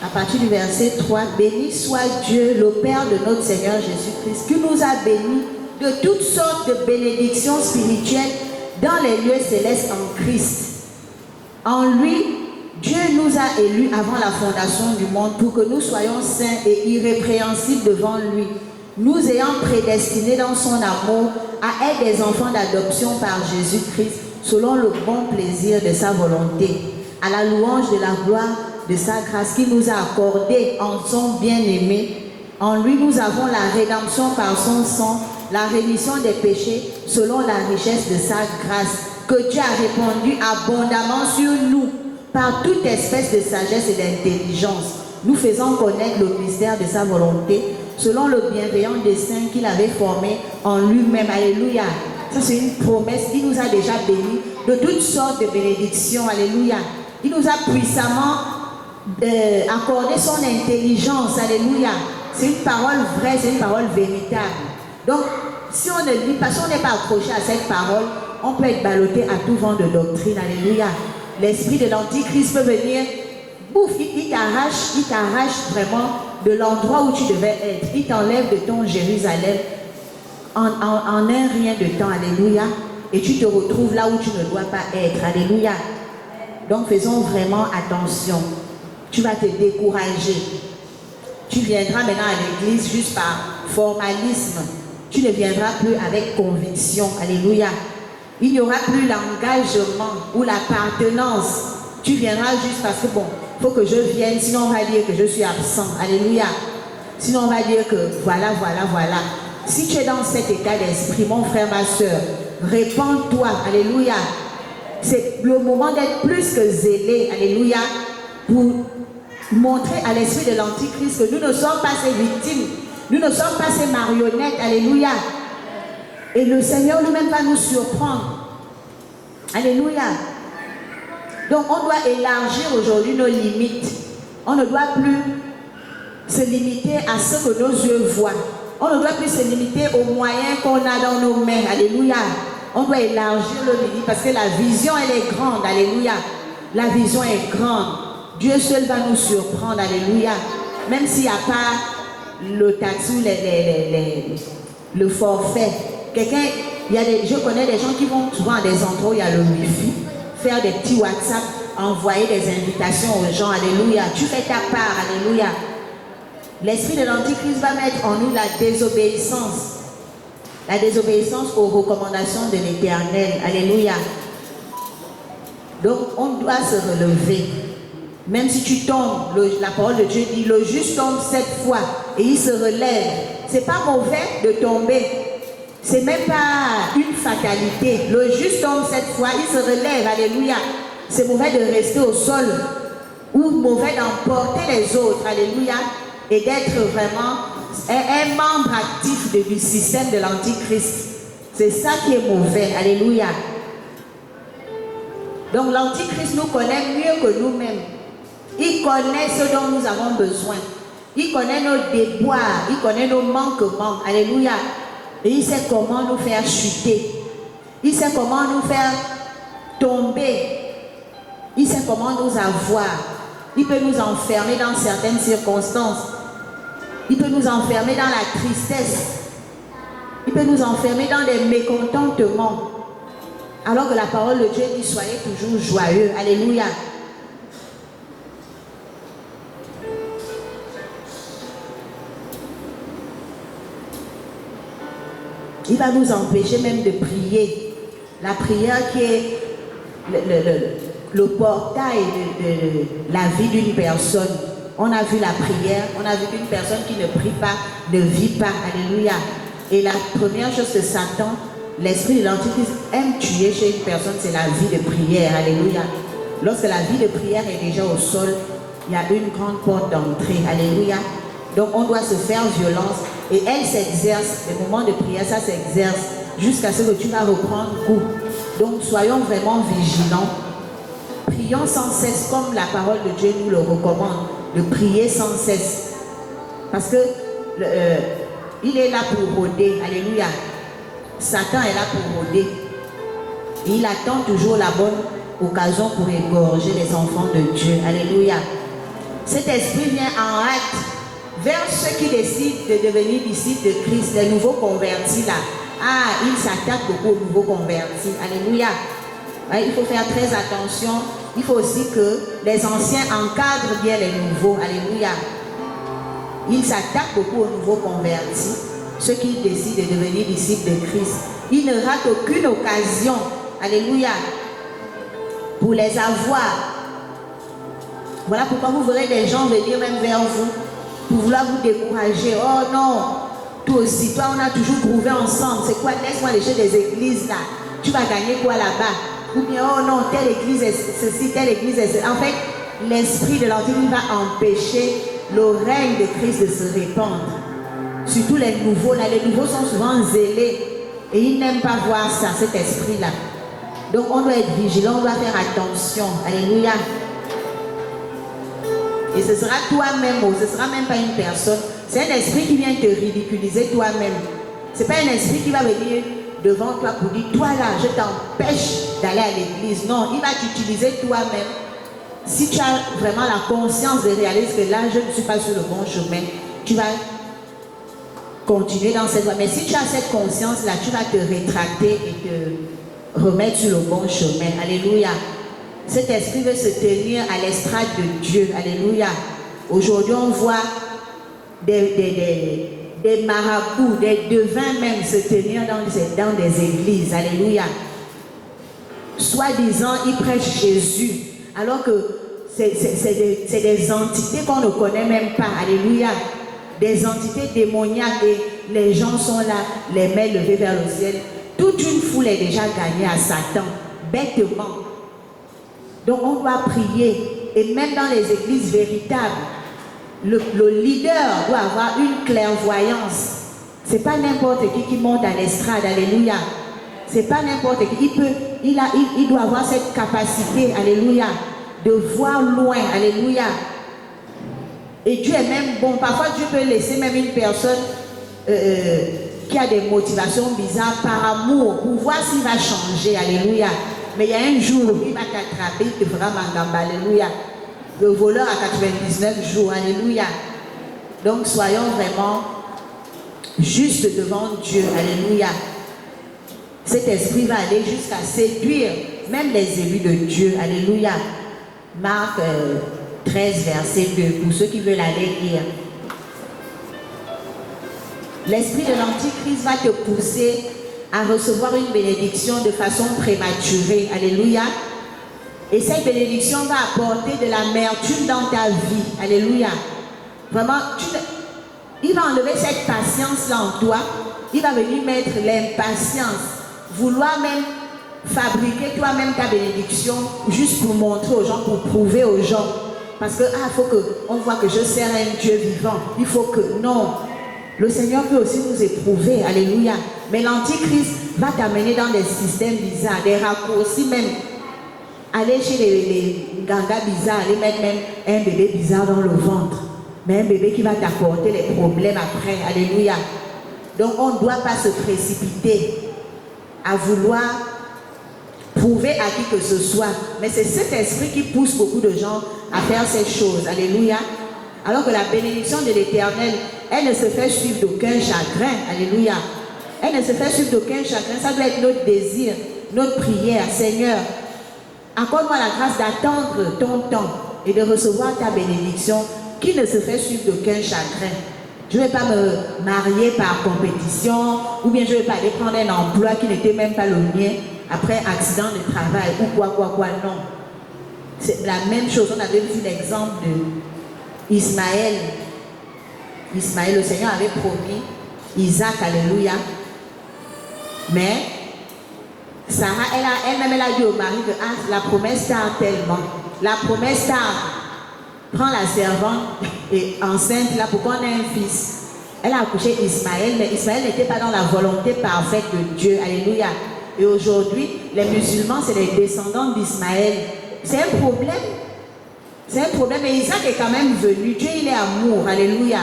À partir du verset 3, béni soit Dieu, le Père de notre Seigneur Jésus-Christ, qui nous a bénis de toutes sortes de bénédictions spirituelles dans les lieux célestes en Christ. En lui, Dieu nous a élus avant la fondation du monde pour que nous soyons saints et irrépréhensibles devant lui, nous ayant prédestinés dans son amour à être des enfants d'adoption par Jésus-Christ, selon le bon plaisir de sa volonté, à la louange de la gloire de sa grâce qu'il nous a accordée en son bien-aimé. En lui, nous avons la rédemption par son sang, la rémission des péchés selon la richesse de sa grâce, que Dieu a répandu abondamment sur nous par toute espèce de sagesse et d'intelligence, nous faisant connaître le mystère de sa volonté selon le bienveillant dessein qu'il avait formé en lui-même. Alléluia. Ça, c'est une promesse. Il nous a déjà bénis de toutes sortes de bénédictions. Alléluia. Il nous a puissamment accordé son intelligence. Alléluia. C'est une parole vraie, c'est une parole véritable. Donc, si on ne lit pas, si on n'est pas accroché à cette parole, on peut être ballotté à tout vent de doctrine. Alléluia. L'esprit de l'Antichrist peut venir, bouf, il t'arrache vraiment de l'endroit où tu devais être. Il t'enlève de ton Jérusalem en un rien de temps. Alléluia. Et tu te retrouves là où tu ne dois pas être. Alléluia. Donc, faisons vraiment attention. Tu vas te décourager. Tu viendras maintenant à l'église juste par formalisme. Tu ne viendras plus avec conviction. Alléluia. Il n'y aura plus l'engagement ou l'appartenance. Tu viendras juste parce que bon, il faut que je vienne, sinon on va dire que je suis absent. Alléluia. Sinon on va dire que voilà. Si tu es dans cet état d'esprit, mon frère, ma soeur, répands-toi. Alléluia. C'est le moment d'être plus que zélé. Alléluia. Pour montrer à l'esprit de l'Antichrist que nous ne sommes pas ses victimes. Nous ne sommes pas ses marionnettes. Alléluia. Et le Seigneur lui-même va nous surprendre. Alléluia. Donc on doit élargir aujourd'hui nos limites. On ne doit plus se limiter à ce que nos yeux voient. On ne doit plus se limiter aux moyens qu'on a dans nos mains. Alléluia. On doit élargir le limite parce que la vision, elle est grande. Alléluia. La vision est grande. Dieu seul va nous surprendre. Alléluia. Même s'il n'y a pas le tatou, le forfait. Je connais des gens qui vont souvent à des endroits où il y a le wifi, faire des petits WhatsApp, envoyer des invitations aux gens. Alléluia. Tu fais ta part. Alléluia. L'esprit de l'Antichrist va mettre en nous la désobéissance. La désobéissance aux recommandations de l'Éternel. Alléluia. Donc, on doit se relever. Même si tu tombes, la parole de Dieu dit, le juste tombe 7 fois et il se relève. C'est pas mauvais de tomber. C'est même pas une fatalité. Le juste tombe 7 fois, il se relève. Alléluia. C'est mauvais de rester au sol ou mauvais d'emporter les autres. Alléluia. Et d'être vraiment un membre actif du système de l'Antichrist. C'est ça qui est mauvais. Alléluia. Donc l'Antichrist nous connaît mieux que nous-mêmes. Il connaît ce dont nous avons besoin. Il connaît nos déboires. Il connaît nos manquements. Alléluia. Et il sait comment nous faire chuter. Il sait comment nous faire tomber. Il sait comment nous avoir. Il peut nous enfermer dans certaines circonstances. Il peut nous enfermer dans la tristesse. Il peut nous enfermer dans des mécontentements. Alors que la parole de Dieu dit, soyez toujours joyeux. Alléluia. Il va nous empêcher même de prier. La prière qui est le portail de la vie d'une personne. On a vu la prière, on a vu qu'une personne qui ne prie pas, ne vit pas. Alléluia. Et la première chose que Satan, l'esprit de l'Antichrist, aime tuer chez une personne, c'est la vie de prière. Alléluia. Lorsque la vie de prière est déjà au sol, il y a une grande porte d'entrée. Alléluia. Donc on doit se faire violence. Et elle s'exerce, les moments de prière, ça s'exerce jusqu'à ce que tu vas reprendre goût. Donc soyons vraiment vigilants. Prions sans cesse comme la parole de Dieu nous le recommande, de prier sans cesse. Parce que il est là pour rôder. Alléluia. Satan est là pour rôder. Et il attend toujours la bonne occasion pour égorger les enfants de Dieu. Alléluia. Cet esprit vient en hâte vers ceux qui décident de devenir disciples de Christ, les nouveaux convertis là. Ah, il s'attaque beaucoup aux nouveaux convertis. Alléluia. Il faut faire très attention. Il faut aussi que les anciens encadrent bien les nouveaux. Alléluia. Il s'attaque beaucoup aux nouveaux convertis, ceux qui décident de devenir disciples de Christ. Il ne rate aucune occasion. Alléluia. Pour les avoir. Voilà pourquoi vous verrez des gens venir même vers vous pour vouloir vous décourager. Oh non, toi aussi, toi on a toujours prouvé ensemble. C'est quoi? Laisse-moi lécher des églises là. Tu vas gagner quoi là-bas? Ou bien, oh non, telle église est ceci, telle église est ceci. En fait, l'esprit de l'Antichrist va empêcher le règne de Christ de se répandre. Surtout les nouveaux là. Les nouveaux sont souvent zélés et ils n'aiment pas voir ça, cet esprit-là. Donc on doit être vigilant, on doit faire attention. Alléluia. Et ce sera toi-même, ce ne sera même pas une personne. C'est un esprit qui vient te ridiculiser toi-même. Ce n'est pas un esprit qui va venir devant toi pour dire, toi là, je t'empêche d'aller à l'église. Non, il va t'utiliser toi-même. Si tu as vraiment la conscience de réaliser que là, je ne suis pas sur le bon chemin, tu vas continuer dans cette voie. Mais si tu as cette conscience-là, tu vas te rétracter et te remettre sur le bon chemin. Alléluia. Cet esprit veut se tenir à l'estrade de Dieu. Alléluia. Aujourd'hui, on voit des marabouts, des devins même se tenir dans des églises. Alléluia. Soi-disant, ils prêchent Jésus. Alors que c'est des entités qu'on ne connaît même pas. Alléluia. Des entités démoniaques et les gens sont là, les mains levées vers le ciel. Toute une foule est déjà gagnée à Satan, bêtement. Donc on doit prier. Et même dans les églises véritables, le leader doit avoir une clairvoyance. C'est pas n'importe qui monte à l'estrade, alléluia. C'est pas n'importe qui. Il doit avoir cette capacité, alléluia, de voir loin, alléluia. Et Dieu est même bon. Parfois, Dieu peut laisser même une personne qui a des motivations bizarres par amour pour voir s'il va changer, alléluia. Mais il y a un jour où il va t'attraper, il te fera mangamba, alléluia. Le voleur a 99 jours, alléluia. Donc, soyons vraiment justes devant Dieu, alléluia. Cet esprit va aller jusqu'à séduire même les élus de Dieu, alléluia. Marc 13, verset 2, pour ceux qui veulent aller lire. L'esprit de l'Antichrist va te pousser à recevoir une bénédiction de façon prématurée, alléluia. Et cette bénédiction va apporter de l'amertume dans ta vie, alléluia. Vraiment, il va enlever cette patience-là en toi. Il va venir mettre l'impatience, vouloir même fabriquer toi-même ta bénédiction juste pour montrer aux gens, pour prouver aux gens. Parce que, faut qu'on voit que je sers un Dieu vivant. Il faut que, non. Le Seigneur peut aussi nous éprouver, alléluia. Mais l'Antichrist va t'amener dans des systèmes bizarres, des raccourcis même. Aller chez les gangas bizarres, aller mettre même un bébé bizarre dans le ventre. Mais un bébé qui va t'apporter les problèmes après, alléluia. Donc on ne doit pas se précipiter à vouloir prouver à qui que ce soit. Mais c'est cet esprit qui pousse beaucoup de gens à faire ces choses, alléluia. Alors que la bénédiction de l'Éternel, elle ne se fait suivre d'aucun chagrin, alléluia. Elle ne se fait suivre d'aucun chagrin, ça doit être notre désir, notre prière. Seigneur, accorde-moi la grâce d'attendre ton temps et de recevoir ta bénédiction qui ne se fait suivre d'aucun chagrin. Je ne vais pas me marier par compétition, ou bien je ne vais pas aller prendre un emploi qui n'était même pas le mien après accident de travail ou quoi, non. C'est la même chose. On avait vu l'exemple de Ismaël. Ismaël, le Seigneur avait promis Isaac, alléluia. Mais Sarah, elle-même, elle a dit au mari que la promesse tarde tellement. La promesse tarde. Prends la servante et enceinte là pour qu'on ait un fils. Elle a accouché Ismaël, mais Ismaël n'était pas dans la volonté parfaite de Dieu. Alléluia. Et aujourd'hui, les musulmans, c'est les descendants d'Ismaël. C'est un problème. C'est un problème. Et Isaac est quand même venu. Dieu, il est amour. Alléluia.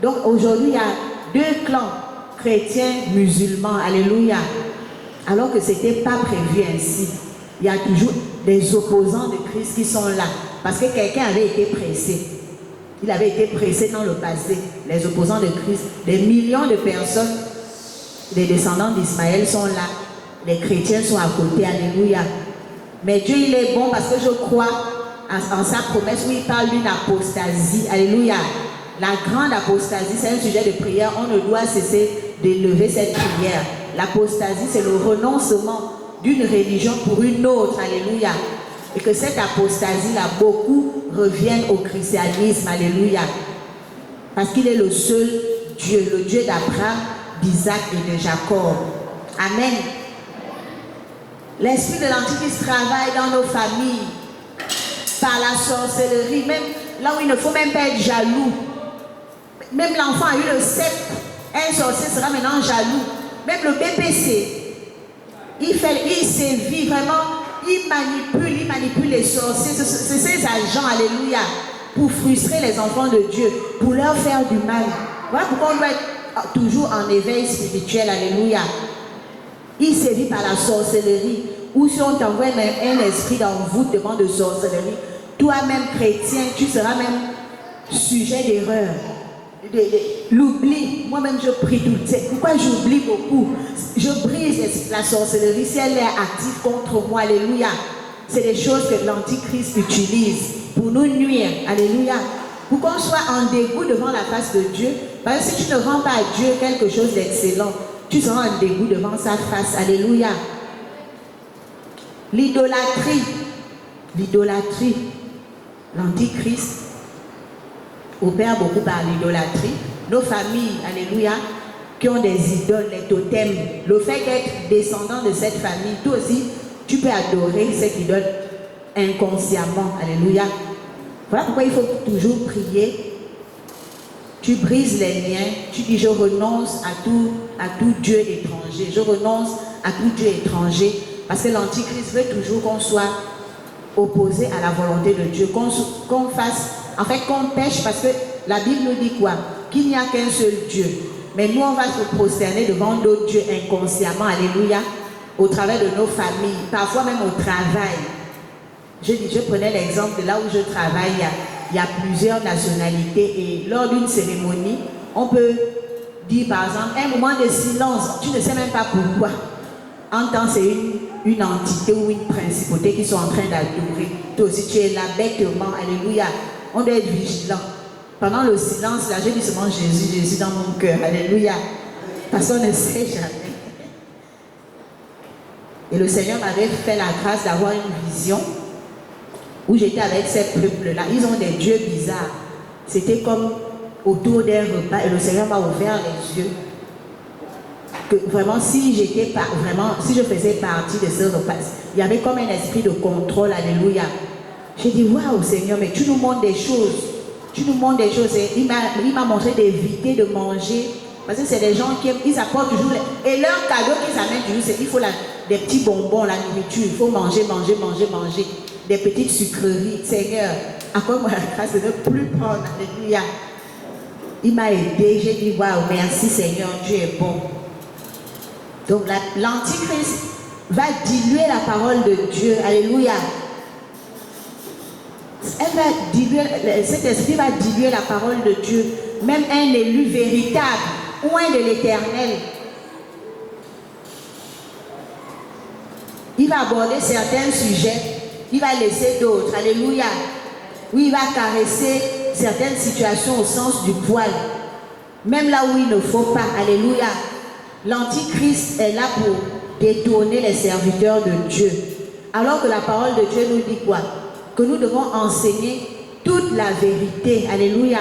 Donc aujourd'hui, il y a deux clans, chrétiens, musulmans. Alléluia. Alors que ce n'était pas prévu ainsi. Il y a toujours des opposants de Christ qui sont là. Parce que quelqu'un avait été pressé. Il avait été pressé dans le passé. Les opposants de Christ. Des millions de personnes, des descendants d'Ismaël sont là. Les chrétiens sont à côté. Alléluia. Mais Dieu, il est bon parce que je crois en sa promesse où il parle d'une apostasie. Alléluia. La grande apostasie, c'est un sujet de prière. On ne doit cesser d'élever cette prière. L'apostasie, c'est le renoncement d'une religion pour une autre. Alléluia. Et que cette apostasie-là, beaucoup reviennent au christianisme. Alléluia. Parce qu'il est le seul Dieu, le Dieu d'Abraham, d'Isaac et de Jacob. Amen. L'esprit de l'Antichrist travaille dans nos familles par la sorcellerie, même là où il ne faut même pas être jaloux. Même l'enfant a eu le sceptre. Un sorcier sera maintenant jaloux. Même le BPC, il sévit vraiment. Il manipule les sorciers. C'est ces agents, alléluia, pour frustrer les enfants de Dieu, pour leur faire du mal. Voilà pourquoi on doit être toujours en éveil spirituel, alléluia. Il sévit par la sorcellerie. Ou si on t'envoie un esprit d'envoûtement de sorcellerie, toi-même chrétien, tu seras même sujet d'erreur. L'oubli, moi-même je prie tout. C'est pourquoi j'oublie beaucoup. Je brise la sorcellerie si elle est active contre moi. Alléluia. C'est des choses que l'Antichrist utilise pour nous nuire. Alléluia. Pour qu'on soit en dégoût devant la face de Dieu. Parce que si tu ne rends pas à Dieu quelque chose d'excellent, tu seras en dégoût devant sa face. Alléluia. L'idolâtrie. L'idolâtrie. L'Antichrist opère beaucoup par l'idolâtrie. Nos familles, alléluia, qui ont des idoles, des totems. Le fait d'être descendant de cette famille, toi aussi, tu peux adorer cette idole inconsciemment. Alléluia. Voilà pourquoi il faut toujours prier. tu brises les liens, tu dis je renonce à tout Dieu étranger, je renonce à tout Dieu étranger, parce que l'Antichrist veut toujours qu'on soit opposé à la volonté de Dieu, qu'on fasse, en fait qu'on pêche, parce que la Bible nous dit quoi? Qu'il n'y a qu'un seul Dieu. Mais nous, on va se prosterner devant d'autres dieux inconsciemment, alléluia, au travers de nos familles, parfois même au travail. Je prenais l'exemple de là où je travaille, il y a plusieurs nationalités et lors d'une cérémonie, on peut dire par exemple un moment de silence, tu ne sais même pas pourquoi. En temps, c'est une entité ou une principauté qui sont en train d'adorer. Toi aussi, tu es là bêtement, alléluia. On doit être vigilant. Pendant le silence, là, j'ai dit seulement Jésus, Jésus dans mon cœur, alléluia. Parce qu'on ne sait jamais. Et le Seigneur m'avait fait la grâce d'avoir une vision où j'étais avec ces peuples-là. Ils ont des dieux bizarres. C'était comme autour d'un repas et le Seigneur m'a ouvert les yeux. Que vraiment, si je faisais partie de ce repas, il y avait comme un esprit de contrôle, alléluia. J'ai dit, waouh Seigneur, mais tu nous montres des choses. Tu nous montres des choses. Et il m'a montré d'éviter de manger. Parce que c'est des gens qui ils apportent toujours. Et leur cadeau qu'ils amènent toujours, c'est qu'il faut des petits bonbons, la nourriture. Il faut manger. Des petites sucreries. Seigneur, accorde-moi la grâce de ne plus prendre. Alléluia. Il m'a aidé. J'ai dit, waouh, merci Seigneur, Dieu est bon. Donc l'Antichrist va diluer la parole de Dieu. Alléluia. Cet esprit va diluer la parole de Dieu. Même un élu véritable, loin de l'Éternel. Il va aborder certains sujets, il va laisser d'autres. Alléluia. Oui, il va caresser certaines situations au sens du poil. Même là où il ne faut pas. Alléluia. L'Antichrist est là pour détourner les serviteurs de Dieu. Alors que la parole de Dieu nous dit quoi? Que nous devons enseigner toute la vérité. Alléluia.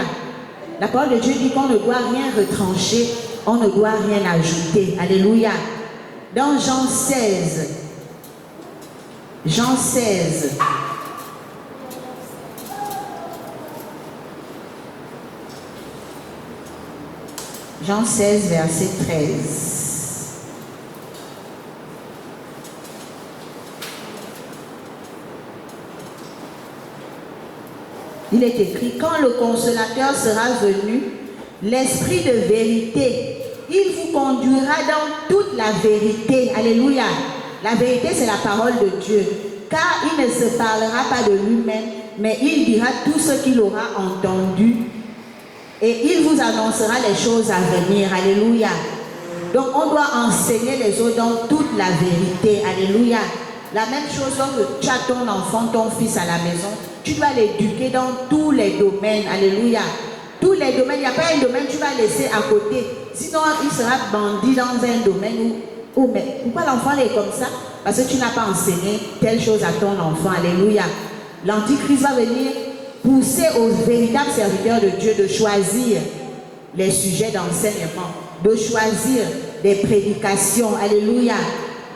La parole de Dieu dit qu'on ne doit rien retrancher, on ne doit rien ajouter. Alléluia. Dans Jean 16, Jean 16, verset 13. Il est écrit, quand le consolateur sera venu, l'esprit de vérité, il vous conduira dans toute la vérité. Alléluia. La vérité, c'est la parole de Dieu. Car il ne se parlera pas de lui-même, mais il dira tout ce qu'il aura entendu. Et il vous annoncera les choses à venir. Alléluia. Donc on doit enseigner les autres dans toute la vérité. Alléluia. La même chose lorsque tu as ton enfant, ton fils à la maison, tu dois l'éduquer dans tous les domaines. Alléluia. Tous les domaines. Il n'y a pas un domaine que tu vas laisser à côté. Sinon, il sera bandit dans un domaine où mais pourquoi l'enfant est comme ça? Parce que tu n'as pas enseigné telle chose à ton enfant. Alléluia. L'Antichrist va venir pousser aux véritables serviteurs de Dieu de choisir les sujets d'enseignement, de choisir des prédications. Alléluia.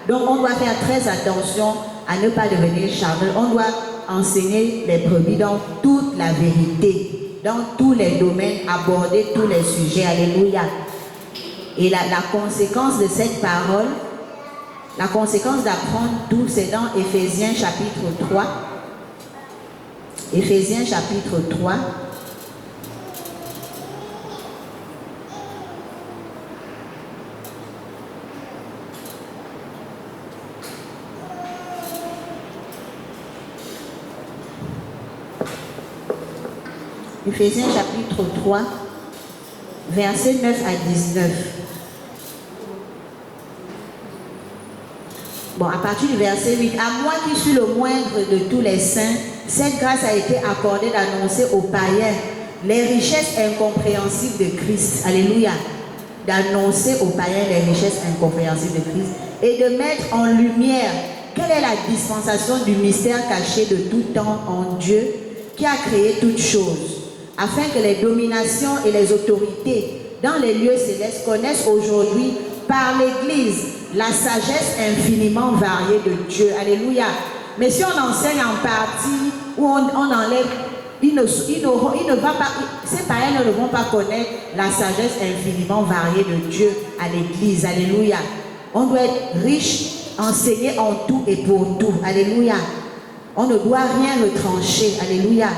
Donc on doit faire très attention à ne pas devenir charnel. On doit enseigner les brebis dans toute la vérité, dans tous les domaines, aborder tous les sujets. Alléluia. Et la conséquence de cette parole, la conséquence d'apprendre tout, c'est dans Éphésiens chapitre 3. Éphésiens chapitre 3. Éphésiens chapitre 3, versets 9 à 19. Bon, à partir du verset 8, à moi qui suis le moindre de tous les saints, cette grâce a été accordée d'annoncer aux païens les richesses incompréhensibles de Christ. Alléluia. D'annoncer aux païens les richesses incompréhensibles de Christ et de mettre en lumière quelle est la dispensation du mystère caché de tout temps en Dieu qui a créé toutes choses, afin que les dominations et les autorités dans les lieux célestes connaissent aujourd'hui par l'Église la sagesse infiniment variée de Dieu. Alléluia. Mais si on enseigne en partie ou on enlève ces païens ne vont pas connaître la sagesse infiniment variée de Dieu à l'église. Alléluia. On doit être riche, enseigné en tout et pour tout. Alléluia. On ne doit rien retrancher. Alléluia.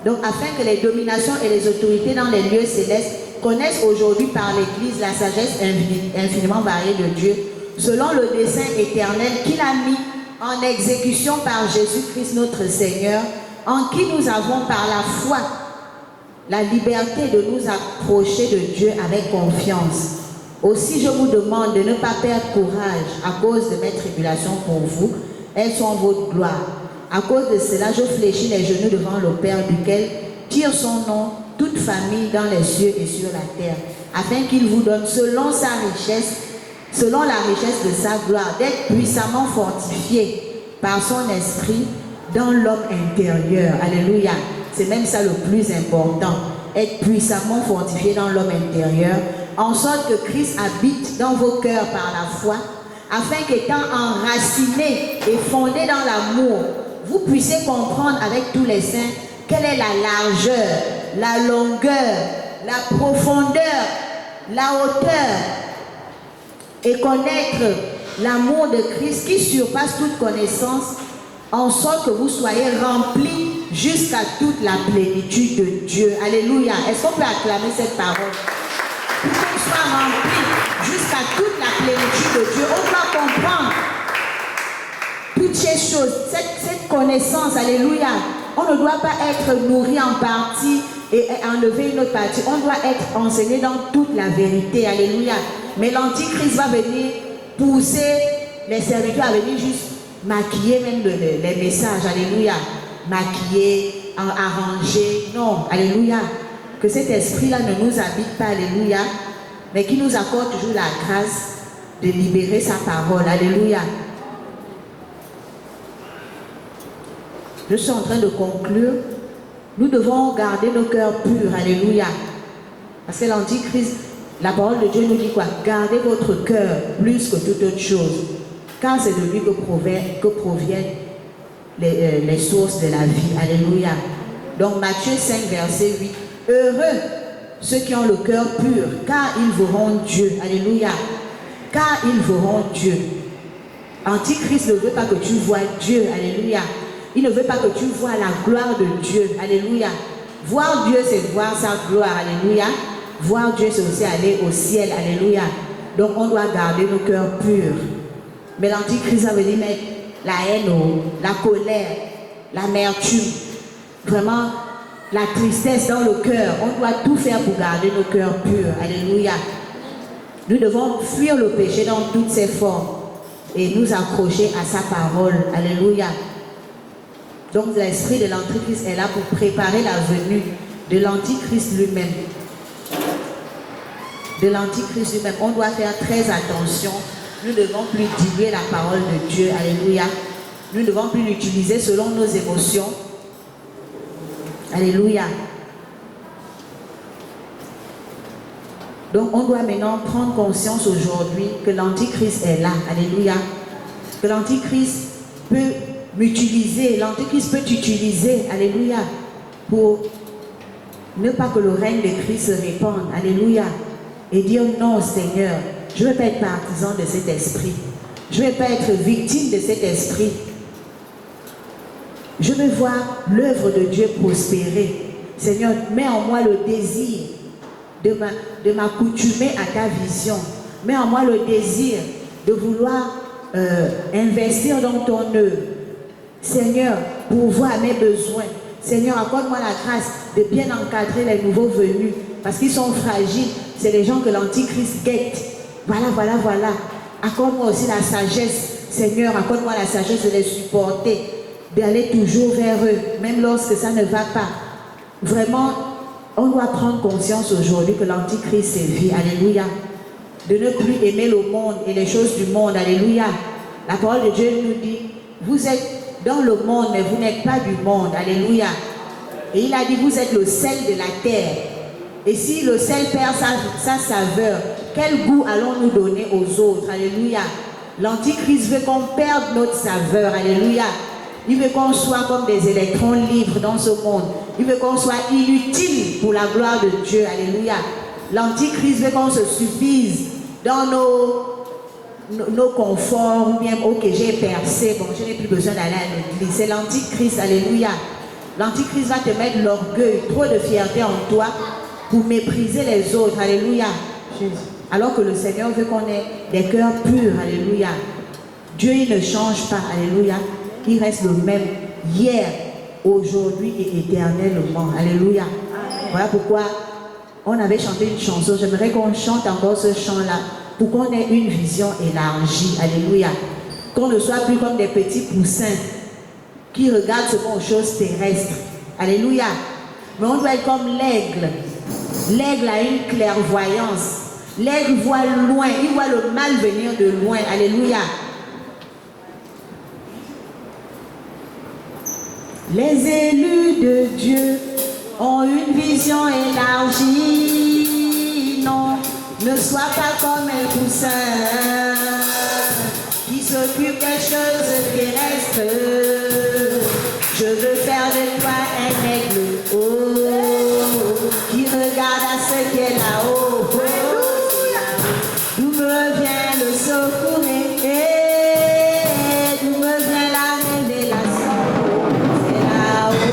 Donc, afin que les dominations et les autorités dans les lieux célestes connaissent aujourd'hui par l'Église la sagesse infiniment variée de Dieu, selon le dessein éternel qu'il a mis en exécution par Jésus-Christ notre Seigneur, en qui nous avons par la foi la liberté de nous approcher de Dieu avec confiance. Aussi, je vous demande de ne pas perdre courage à cause de mes tribulations pour vous. Elles sont votre gloire. À cause de cela, je fléchis les genoux devant le Père, duquel tire son nom toute famille dans les cieux et sur la terre, afin qu'il vous donne selon sa richesse, selon la richesse de sa gloire, d'être puissamment fortifié par son esprit dans l'homme intérieur. Alléluia. C'est même ça le plus important. Être puissamment fortifié dans l'homme intérieur, en sorte que Christ habite dans vos cœurs par la foi, afin qu'étant enraciné et fondé dans l'amour, vous puissiez comprendre avec tous les saints quelle est la largeur, la longueur, la profondeur, la hauteur, et connaître l'amour de Christ qui surpasse toute connaissance, en sorte que vous soyez remplis jusqu'à toute la plénitude de Dieu. Alléluia. Est-ce qu'on peut acclamer cette parole? Pour qu'on soit remplis jusqu'à toute la plénitude de Dieu, on doit comprendre toutes ces choses, cette connaissance. Alléluia. On ne doit pas être nourri en partie et enlever une autre partie. On doit être enseigné dans toute la vérité. Alléluia. Mais l'Antichrist va venir pousser les serviteurs à venir juste maquiller même les messages. Alléluia. Maquiller, arranger. Non. Alléluia. Que cet esprit-là ne nous habite pas. Alléluia. Mais qui nous accorde toujours la grâce de libérer sa parole. Alléluia. Je suis en train de conclure. Nous devons garder nos cœurs purs. Alléluia. Parce que l'Antichrist, la parole de Dieu nous dit quoi? Gardez votre cœur plus que toute autre chose. Car c'est de lui que proviennent les sources de la vie. Alléluia. Donc Matthieu 5, verset 8. Heureux ceux qui ont le cœur pur, car ils verront Dieu. Alléluia. Car ils verront Dieu. Antichrist ne veut pas que tu vois Dieu. Alléluia. Il ne veut pas que tu vois la gloire de Dieu. Alléluia. Voir Dieu, c'est voir sa gloire. Alléluia. Voir Dieu, c'est aussi aller au ciel. Alléluia. Donc, on doit garder nos cœurs purs. Mais l'Antichrist, ça veut dire mettre la haine, la colère, l'amertume, vraiment la tristesse dans le cœur. On doit tout faire pour garder nos cœurs purs. Alléluia. Nous devons fuir le péché dans toutes ses formes et nous accrocher à sa parole. Alléluia. Donc l'esprit de l'Antichrist est là pour préparer la venue de l'Antichrist lui-même. De l'Antichrist lui-même. On doit faire très attention. Nous ne devons plus diluer la parole de Dieu. Alléluia. Nous ne devons plus l'utiliser selon nos émotions. Alléluia. Donc on doit maintenant prendre conscience aujourd'hui que l'Antichrist est là. Alléluia. Que l'Antichrist peut m'utiliser, l'Antichrist peut t'utiliser, alléluia, pour ne pas que le règne de Christ se répande, alléluia, et dire non Seigneur, je ne veux pas être partisan de cet esprit, je ne veux pas être victime de cet esprit, je veux voir l'œuvre de Dieu prospérer. Seigneur, mets en moi le désir de m'accoutumer à ta vision, mets en moi le désir de vouloir investir dans ton œuvre. Seigneur, pourvoir à mes besoins. Seigneur, accorde-moi la grâce de bien encadrer les nouveaux venus. Parce qu'ils sont fragiles. C'est les gens que l'Antichrist guette. Voilà. Accorde-moi aussi la sagesse. Seigneur, accorde-moi la sagesse de les supporter. D'aller toujours vers eux. Même lorsque ça ne va pas. Vraiment, on doit prendre conscience aujourd'hui que l'Antichrist sévit. Alléluia. De ne plus aimer le monde et les choses du monde. Alléluia. La parole de Dieu nous dit, vous êtes dans le monde, mais vous n'êtes pas du monde. Alléluia. Et il a dit, vous êtes le sel de la terre. Et si le sel perd sa saveur, quel goût allons-nous donner aux autres? Alléluia. L'Antichrist veut qu'on perde notre saveur. Alléluia. Il veut qu'on soit comme des électrons libres dans ce monde. Il veut qu'on soit inutile pour la gloire de Dieu. Alléluia. L'Antichrist veut qu'on se suffise dans nos conforts, ou bien, ok, j'ai percé, bon, je n'ai plus besoin d'aller à l'église. C'est l'Antichrist, alléluia. L'Antichrist va te mettre l'orgueil, trop de fierté en toi pour mépriser les autres, alléluia. Alors que le Seigneur veut qu'on ait des cœurs purs, alléluia. Dieu, il ne change pas, alléluia. Il reste le même hier, aujourd'hui et éternellement, alléluia. Voilà pourquoi on avait chanté une chanson. J'aimerais qu'on chante encore ce chant-là pour qu'on ait une vision élargie. Alléluia. Qu'on ne soit plus comme des petits poussins qui regardent seulement aux choses terrestres. Alléluia. Mais on doit être comme l'aigle. L'aigle a une clairvoyance. L'aigle voit loin. Il voit le mal venir de loin. Alléluia. Les élus de Dieu ont une vision élargie. Non, ne sois pas comme un poussin qui s'occupe des choses terrestres. Je veux faire de toi un aigle qui regarde à ce qui est là-haut. D'où me vient le secours et d'où me vient la révélation. C'est là-haut.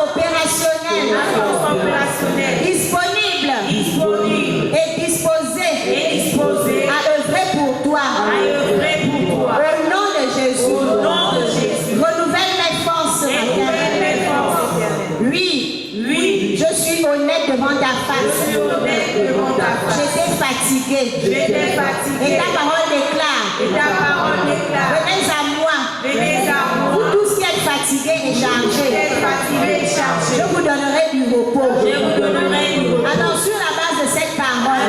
Opérationnel, disponible, J'étais fatigué. Et ta parole déclare. Venez à moi. Vous tous qui êtes fatigués et chargés. Je vous donnerai du repos. Alors sur la base de cette parole,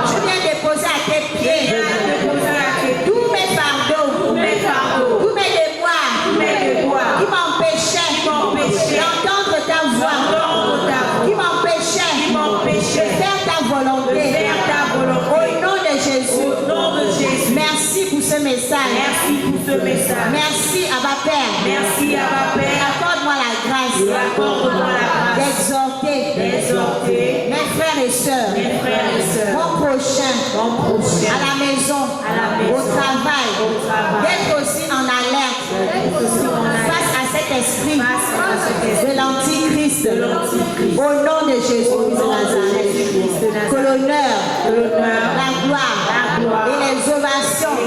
je viens déposer à tes pieds tous mes fardeaux, tous mes déboires qui m'empêchaient d'entendre ta voix, qui m'empêchaient de faire ta volonté. Au nom de Jésus. Merci pour ce message. Merci Abba Père. Accorde-moi la grâce d'exhorter mes frères et sœurs, mon prochain, à la maison, au travail, d'être aussi en alerte face à cet esprit de l'Antichrist. Au nom de Jésus de Nazareth, que l'honneur, la gloire et les ovations